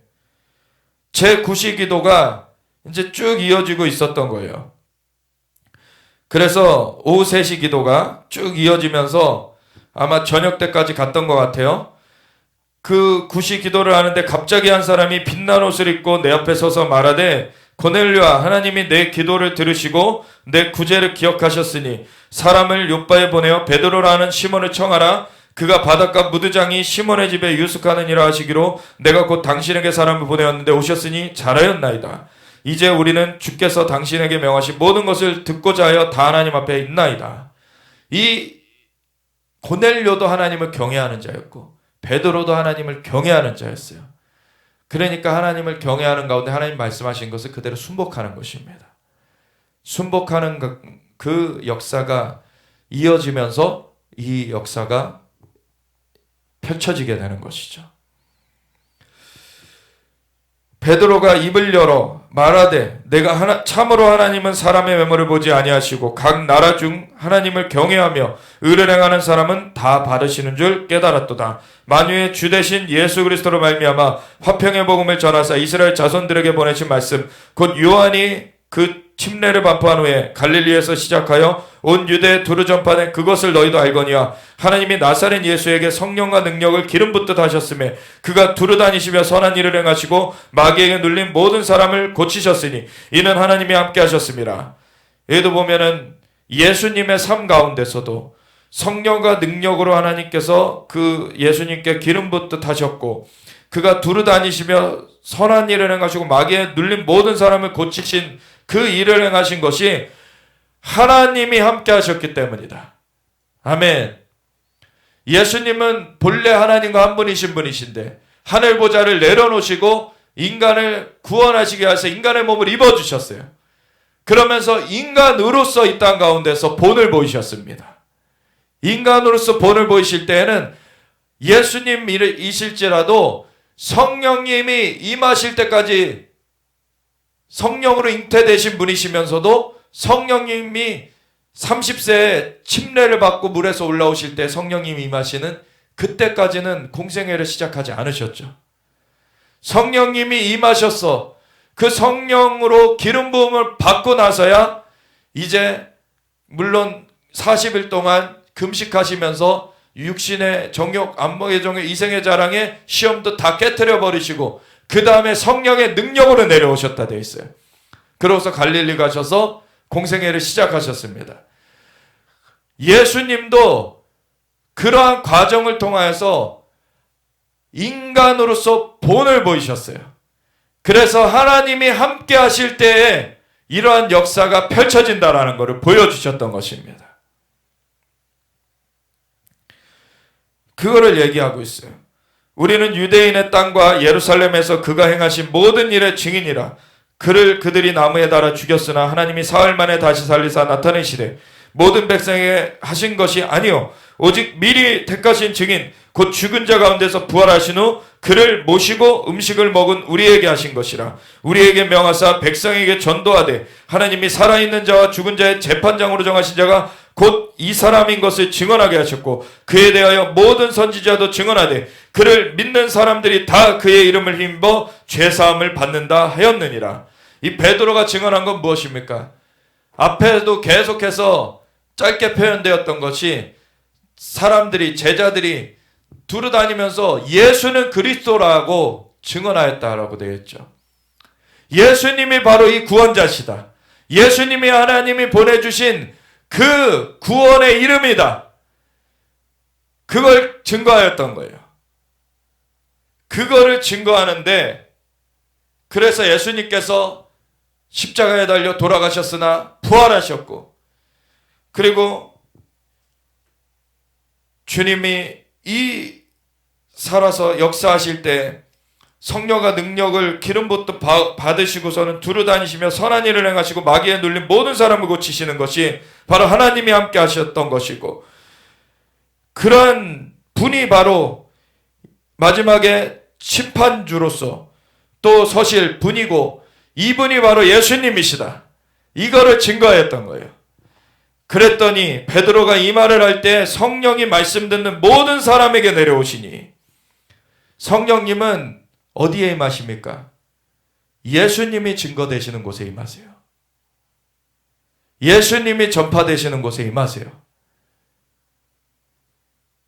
제9시 기도가 이제 쭉 이어지고 있었던 거예요. 그래서 오후 3시 기도가 쭉 이어지면서 아마 저녁 때까지 갔던 것 같아요. 그 9시 기도를 하는데 갑자기 한 사람이 빛난 옷을 입고 내 앞에 서서 말하되 고넬료아 하나님이 내 기도를 들으시고 내 구제를 기억하셨으니 사람을 욥바에 보내어 베드로라는 시몬을 청하라. 그가 바닷가 무드장이 시몬의 집에 유숙하느니라 하시기로 내가 곧 당신에게 사람을 보내었는데 오셨으니 잘하였나이다. 이제 우리는 주께서 당신에게 명하신 모든 것을 듣고자 하여 다 하나님 앞에 있나이다. 이 고넬료도 하나님을 경외하는 자였고 베드로도 하나님을 경외하는 자였어요. 그러니까 하나님을 경외하는 가운데 하나님 말씀하신 것을 그대로 순복하는 것입니다. 순복하는 그 역사가 이어지면서 이 역사가 펼쳐지게 되는 것이죠. 베드로가 입을 열어 말하되 내가 참으로 하나님은 사람의 외모를 보지 아니하시고 각 나라 중 하나님을 경외하며 의를 행하는 사람은 다 받으시는 줄 깨달았도다. 만유의 주 되신 예수 그리스도로 말미암아 화평의 복음을 전하사 이스라엘 자손들에게 보내신 말씀 곧 요한이 그 침례를 반포한 후에 갈릴리에서 시작하여 온 유대 두루 전파된 그것을 너희도 알거니와 하나님이 나사렛 예수에게 성령과 능력을 기름 붓듯 하셨으며 그가 두루 다니시며 선한 일을 행하시고 마귀에게 눌린 모든 사람을 고치셨으니 이는 하나님이 함께 하셨습니다. 여기도 보면은 예수님의 삶 가운데서도 성령과 능력으로 하나님께서 그 예수님께 기름 붓듯 하셨고 그가 두루 다니시며 선한 일을 행하시고 마귀에 눌린 모든 사람을 고치신 그 일을 행하신 것이 하나님이 함께 하셨기 때문이다. 아멘. 예수님은 본래 하나님과 한 분이신 분이신데 하늘 보좌를 내려놓으시고 인간을 구원하시기 위해서 인간의 몸을 입어주셨어요. 그러면서 인간으로서 이 땅 가운데서 본을 보이셨습니다. 인간으로서 본을 보이실 때에는 예수님이실지라도 성령님이 임하실 때까지 성령으로 잉태되신 분이시면서도 성령님이 30세에 침례를 받고 물에서 올라오실 때 성령님이 임하시는 그때까지는 공생애를 시작하지 않으셨죠. 성령님이 임하셔서 그 성령으로 기름 부음을 받고 나서야 이제 물론 40일 동안 금식하시면서 육신의 정욕, 안목의 정욕, 이생의 자랑의 시험도 다 깨트려 버리시고 그 다음에 성령의 능력으로 내려오셨다 되어 있어요. 그러고서 갈릴리 가셔서 공생애를 시작하셨습니다. 예수님도 그러한 과정을 통하여서 인간으로서 본을 보이셨어요. 그래서 하나님이 함께 하실 때에 이러한 역사가 펼쳐진다라는 것을 보여주셨던 것입니다. 그거를 얘기하고 있어요. 우리는 유대인의 땅과 예루살렘에서 그가 행하신 모든 일의 증인이라. 그들이 나무에 달아 죽였으나 하나님이 사흘 만에 다시 살리사 나타내시되 모든 백성에게 하신 것이 아니요 오직 미리 택하신 증인 곧 죽은 자 가운데서 부활하신 후 그를 모시고 음식을 먹은 우리에게 하신 것이라. 우리에게 명하사 백성에게 전도하되 하나님이 살아있는 자와 죽은 자의 재판장으로 정하신 자가 곧 이 사람인 것을 증언하게 하셨고 그에 대하여 모든 선지자도 증언하되 그를 믿는 사람들이 다 그의 이름을 힘입어 죄사함을 받는다 하였느니라. 이 베드로가 증언한 건 무엇입니까? 앞에도 계속해서 짧게 표현되었던 것이 사람들이 제자들이 두루 다니면서 예수는 그리스도라고 증언하였다라고 되어 있죠. 예수님이 바로 이 구원자시다. 예수님이 하나님이 보내주신 그 구원의 이름이다. 그걸 증거하였던 거예요. 그거를 증거하는데 그래서 예수님께서 십자가에 달려 돌아가셨으나 부활하셨고 그리고 주님이 살아서 역사하실 때 성령과 능력을 기름 붓듯 받으시고서는 두루 다니시며 선한 일을 행하시고 마귀에 눌린 모든 사람을 고치시는 것이 바로 하나님이 함께 하셨던 것이고 그런 분이 바로 마지막에 심판주로서 또 서실 분이고 이분이 바로 예수님이시다. 이거를 증거했던 거예요. 그랬더니 베드로가 이 말을 할 때 성령이 말씀 듣는 모든 사람에게 내려오시니 성령님은 어디에 임하십니까? 예수님이 증거되시는 곳에 임하세요. 예수님이 전파되시는 곳에 임하세요.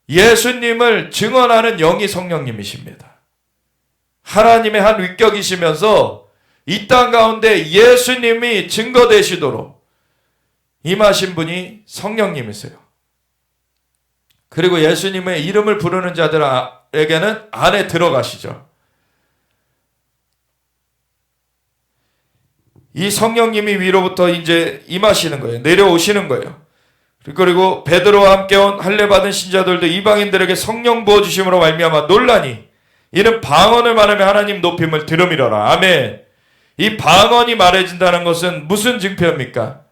예수님을 증언하는 영이 성령님이십니다. 하나님의 한 위격이시면서 이 땅 가운데 예수님이 증거되시도록 임하신 분이 성령님이세요. 그리고 예수님의 이름을 부르는 자들에게는 안에 들어가시죠. 이 성령님이 위로부터 이제 임하시는 거예요. 내려오시는 거예요. 그리고 베드로와 함께 온 할례 받은 신자들도 이방인들에게 성령 부어주심으로 말미암아 놀라니 이는 방언을 말하며 하나님 높임을 들음이로라. 아멘. 이 방언이 말해진다는 것은 무슨 증표입니까?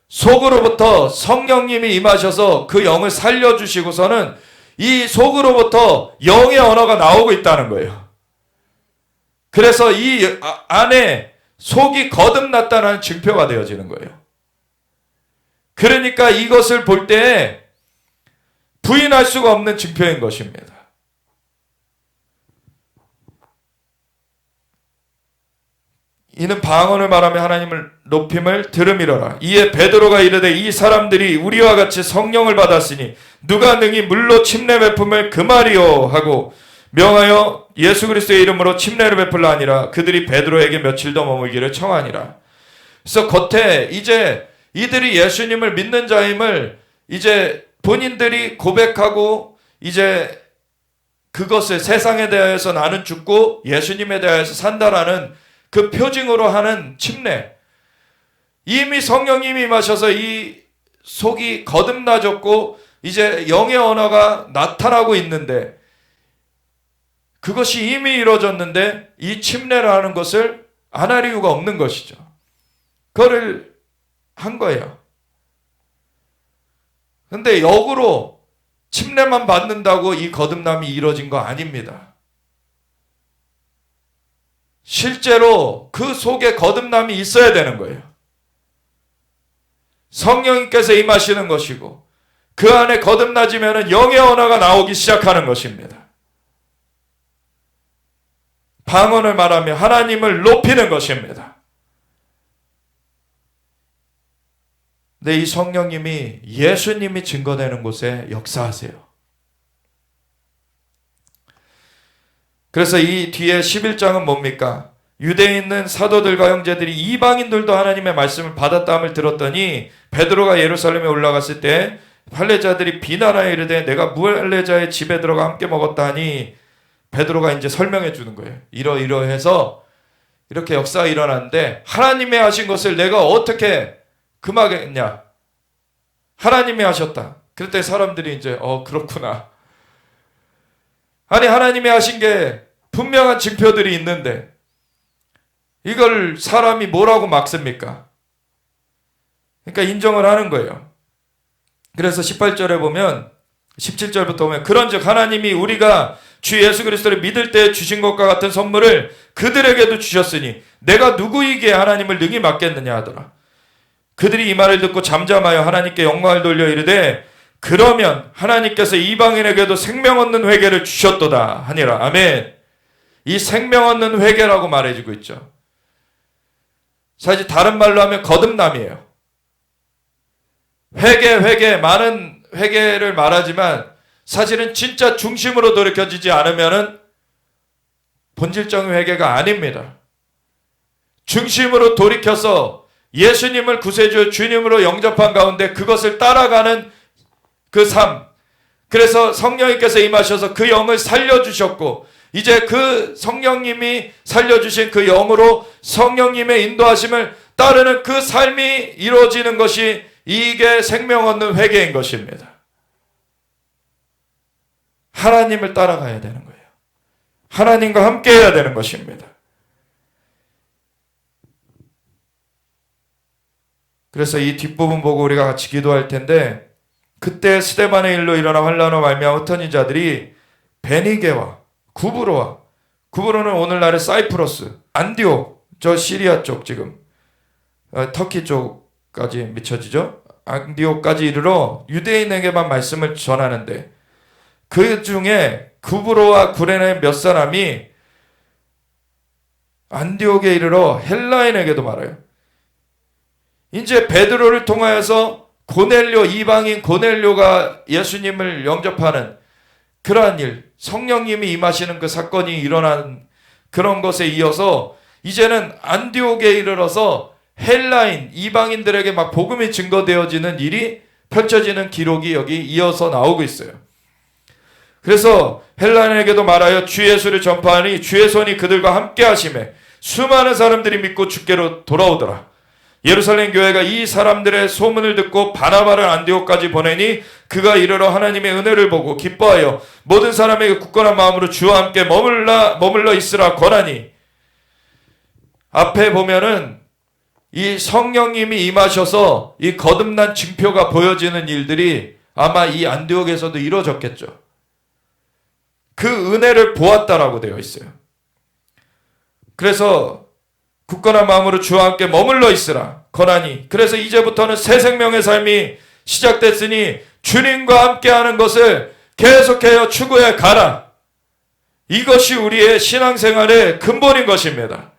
속으로부터 성령님이 임하셔서 그 영을 살려주시고서는 이 속으로부터 영의 언어가 나오고 있다는 거예요. 그래서 이 안에 속이 거듭났다는 증표가 되어지는 거예요. 그러니까 이것을 볼 때 부인할 수가 없는 증표인 것입니다. 이는 방언을 말하며 하나님을 높임을 들음이러라. 이에 베드로가 이르되 이 사람들이 우리와 같이 성령을 받았으니 누가 능히 물로 침례 베품을 금하리요 하고 명하여 예수 그리스도의 이름으로 침례를 베풀라 하니라. 그들이 베드로에게 며칠 더 머물기를 청하니라. 그래서 겉에 이제 이들이 예수님을 믿는 자임을 이제 본인들이 고백하고 이제 그것을 세상에 대하여서 나는 죽고 예수님에 대하여서 산다라는 그 표징으로 하는 침례. 이미 성령님이 임하셔서 이 속이 거듭나졌고 이제 영의 언어가 나타나고 있는데 그것이 이미 이루어졌는데 이 침례를 하는 것을 안 할 이유가 없는 것이죠. 그거를 한 거예요. 근데 역으로 침례만 받는다고 이 거듭남이 이루어진 거 아닙니다. 실제로 그 속에 거듭남이 있어야 되는 거예요. 성령님께서 임하시는 것이고 그 안에 거듭나지면 영의 언어가 나오기 시작하는 것입니다. 방언을 말하며 하나님을 높이는 것입니다. 근데 이 성령님이 예수님이 증거되는 곳에 역사하세요. 그래서 이 뒤에 11장은 뭡니까? 유대에 있는 사도들과 형제들이 이방인들도 하나님의 말씀을 받았다함을 들었더니 베드로가 예루살렘에 올라갔을 때 할례자들이 비난하여 이르되 내가 무할례자의 집에 들어가 함께 먹었다 하니 베드로가 이제 설명해 주는 거예요. 이러이러해서 이렇게 역사가 일어났는데 하나님이 하신 것을 내가 어떻게 금하겠냐? 하나님이 하셨다. 그랬더니 사람들이 이제 그렇구나. 아니 하나님이 하신 게 분명한 징표들이 있는데 이걸 사람이 뭐라고 막습니까? 그러니까 인정을 하는 거예요. 그래서 18절에 보면 17절부터 보면 그런즉 하나님이 우리가 주 예수 그리스도를 믿을 때 주신 것과 같은 선물을 그들에게도 주셨으니 내가 누구이기에 하나님을 능히 맡겠느냐 하더라. 그들이 이 말을 듣고 잠잠하여 하나님께 영광을 돌려 이르되 그러면 하나님께서 이방인에게도 생명 얻는 회개를 주셨도다 하니라. 아멘. 이 생명 얻는 회개라고 말해주고 있죠. 사실 다른 말로 하면 거듭남이에요. 회개 많은 회개를 말하지만 사실은 진짜 중심으로 돌이켜지지 않으면은 본질적인 회개가 아닙니다. 중심으로 돌이켜서 예수님을 구세주 주님으로 영접한 가운데 그것을 따라가는 그 삶. 그래서 성령님께서 임하셔서 그 영을 살려주셨고 이제 그 성령님이 살려주신 그 영으로 성령님의 인도하심을 따르는 그 삶이 이루어지는 것이 이게 생명 얻는 회개인 것입니다. 하나님을 따라가야 되는 거예요. 하나님과 함께 해야 되는 것입니다. 그래서 이 뒷부분 보고 우리가 같이 기도할 텐데 그때 스데반의 일로 일어나 환난으로 말미암아 흩어진 자들이 베니게와 구브로는 오늘날의 사이프러스, 안디옥, 저 시리아 쪽 지금 터키 쪽까지 미쳐지죠. 안디옥까지 이르러 유대인에게만 말씀을 전하는데 그 중에 구브로와 구레네 몇 사람이 안디옥에 이르러 헬라인에게도 말해요. 이제 베드로를 통하여서 고넬료, 이방인 고넬료가 예수님을 영접하는 그러한 일, 성령님이 임하시는 그 사건이 일어난 그런 것에 이어서 이제는 안디옥에 이르러서 헬라인, 이방인들에게 막 복음이 증거되어지는 일이 펼쳐지는 기록이 여기 이어서 나오고 있어요. 그래서 헬라인에게도 말하여 주 예수를 전파하니 주의 손이 그들과 함께 하심에 수많은 사람들이 믿고 주께로 돌아오더라. 예루살렘 교회가 이 사람들의 소문을 듣고 바나바를 안디옥까지 보내니 그가 이르러 하나님의 은혜를 보고 기뻐하여 모든 사람에게 굳건한 마음으로 주와 함께 머물러 있으라 권하니. 앞에 보면은 이 성령님이 임하셔서 이 거듭난 징표가 보여지는 일들이 아마 이 안디옥에서도 이루어졌겠죠. 그 은혜를 보았다라고 되어 있어요. 그래서 굳건한 마음으로 주와 함께 머물러 있으라 권하니. 그래서 이제부터는 새 생명의 삶이 시작됐으니 주님과 함께하는 것을 계속해서 추구해 가라. 이것이 우리의 신앙생활의 근본인 것입니다.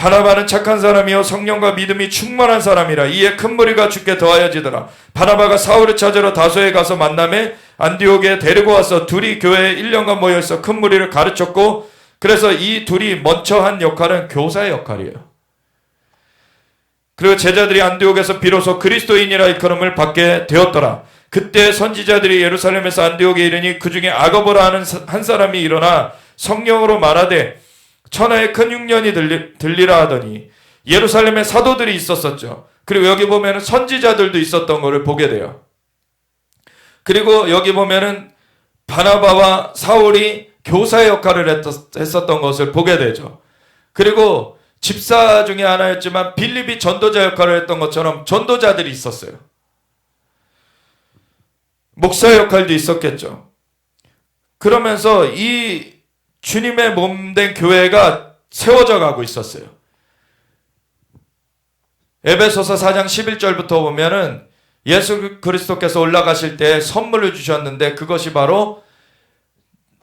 바나바는 착한 사람이요 성령과 믿음이 충만한 사람이라. 이에 큰 무리가 주께 더하여지더라. 바나바가 사울을 찾으러 다소에 가서 만남에 안디옥에 데리고 와서 둘이 교회에 1년간 모여있어 큰 무리를 가르쳤고, 그래서 이 둘이 먼저 한 역할은 교사의 역할이에요. 그리고 제자들이 안디옥에서 비로소 그리스도인이라 일컬음을 받게 되었더라. 그때 선지자들이 예루살렘에서 안디옥에 이르니 그 중에 아거보라 하는 한 사람이 일어나 성령으로 말하되 천하의 큰 흉년이 들리라 하더니, 예루살렘에 사도들이 있었었죠. 그리고 여기 보면은 선지자들도 있었던 것을 보게 돼요. 그리고 여기 보면은 바나바와 사울이 교사의 역할을 했었던 것을 보게 되죠. 그리고 집사 중에 하나였지만 빌립이 전도자 역할을 했던 것처럼 전도자들이 있었어요. 목사 역할도 있었겠죠. 그러면서 이 주님의 몸된 교회가 세워져 가고 있었어요. 에베소서 4장 11절부터 보면은 예수 그리스도께서 올라가실 때 선물을 주셨는데, 그것이 바로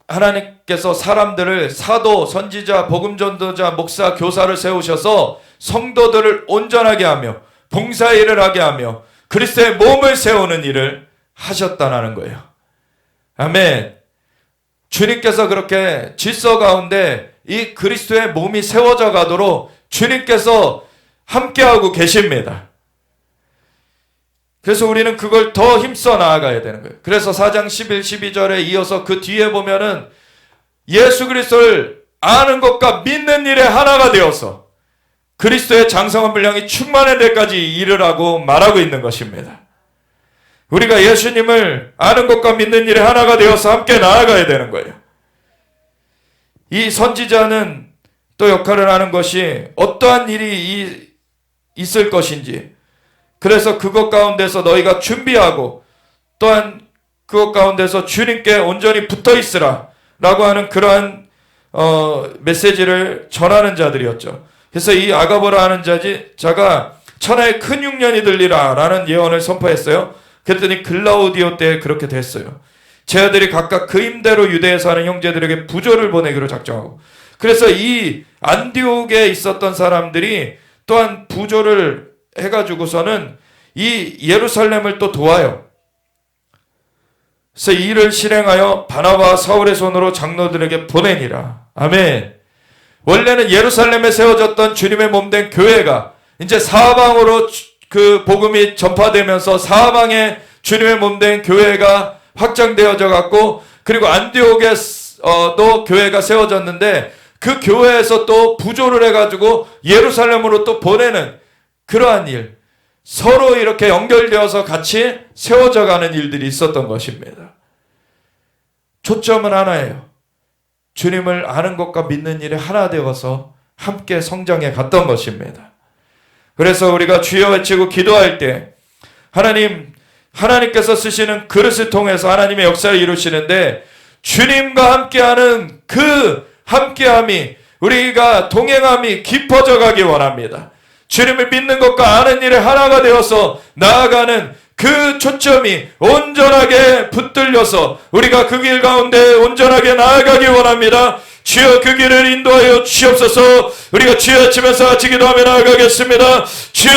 하나님께서 사람들을 사도, 선지자, 복음전도자, 목사, 교사를 세우셔서 성도들을 온전하게 하며 봉사의 일을 하게 하며 그리스도의 몸을 세우는 일을 하셨다는 거예요. 아멘. 주님께서 그렇게 질서 가운데 이 그리스도의 몸이 세워져 가도록 주님께서 함께하고 계십니다. 그래서 우리는 그걸 더 힘써 나아가야 되는 거예요. 그래서 4장 11, 12절에 이어서 그 뒤에 보면은 예수 그리스도를 아는 것과 믿는 일에 하나가 되어서 그리스도의 장성한 분량이 충만한 데까지 이르라고 말하고 있는 것입니다. 우리가 예수님을 아는 것과 믿는 일에 하나가 되어서 함께 나아가야 되는 거예요. 이 선지자는 또 역할을 하는 것이 어떠한 일이 있을 것인지, 그래서 그것 가운데서 너희가 준비하고 또한 그것 가운데서 주님께 온전히 붙어 있으라 라고 하는 그러한 메시지를 전하는 자들이었죠. 그래서 이 아가보라 하는 자가 천하의 큰 흉년이 들리라 라는 예언을 선포했어요. 그랬더니 글라우디오 때 그렇게 됐어요. 제 아들이 각각 그 임대로 유대에 사는 형제들에게 부조를 보내기로 작정하고, 그래서 이 안디옥에 있었던 사람들이 또한 부조를 해가지고서는 이 예루살렘을 또 도와요. 그래서 이 일을 실행하여 바나바와 사울의 손으로 장로들에게 보내니라. 아멘. 원래는 예루살렘에 세워졌던 주님의 몸된 교회가 이제 사방으로 그 복음이 전파되면서 사방에 주님의 몸된 교회가 확장되어져 갔고, 그리고 안디옥에 또 교회가 세워졌는데 그 교회에서 또 부조를 해가지고 예루살렘으로 또 보내는 그러한 일, 서로 이렇게 연결되어서 같이 세워져 가는 일들이 있었던 것입니다. 초점은 하나예요. 주님을 아는 것과 믿는 일에 하나 되어서 함께 성장해 갔던 것입니다. 그래서 우리가 주여 외치고 기도할 때 하나님께서 쓰시는 그릇을 통해서 하나님의 역사를 이루시는데, 주님과 함께하는 그 함께함이, 우리가 동행함이 깊어져 가기 원합니다. 주님을 믿는 것과 아는 일에 하나가 되어서 나아가는 그 초점이 온전하게 붙들려서 우리가 그 길 가운데 온전하게 나아가기 원합니다. 주여 그 길을 인도하여 주시옵소서. 우리가 주여 외치면서 같이 기도하며 나아가겠습니다. 주여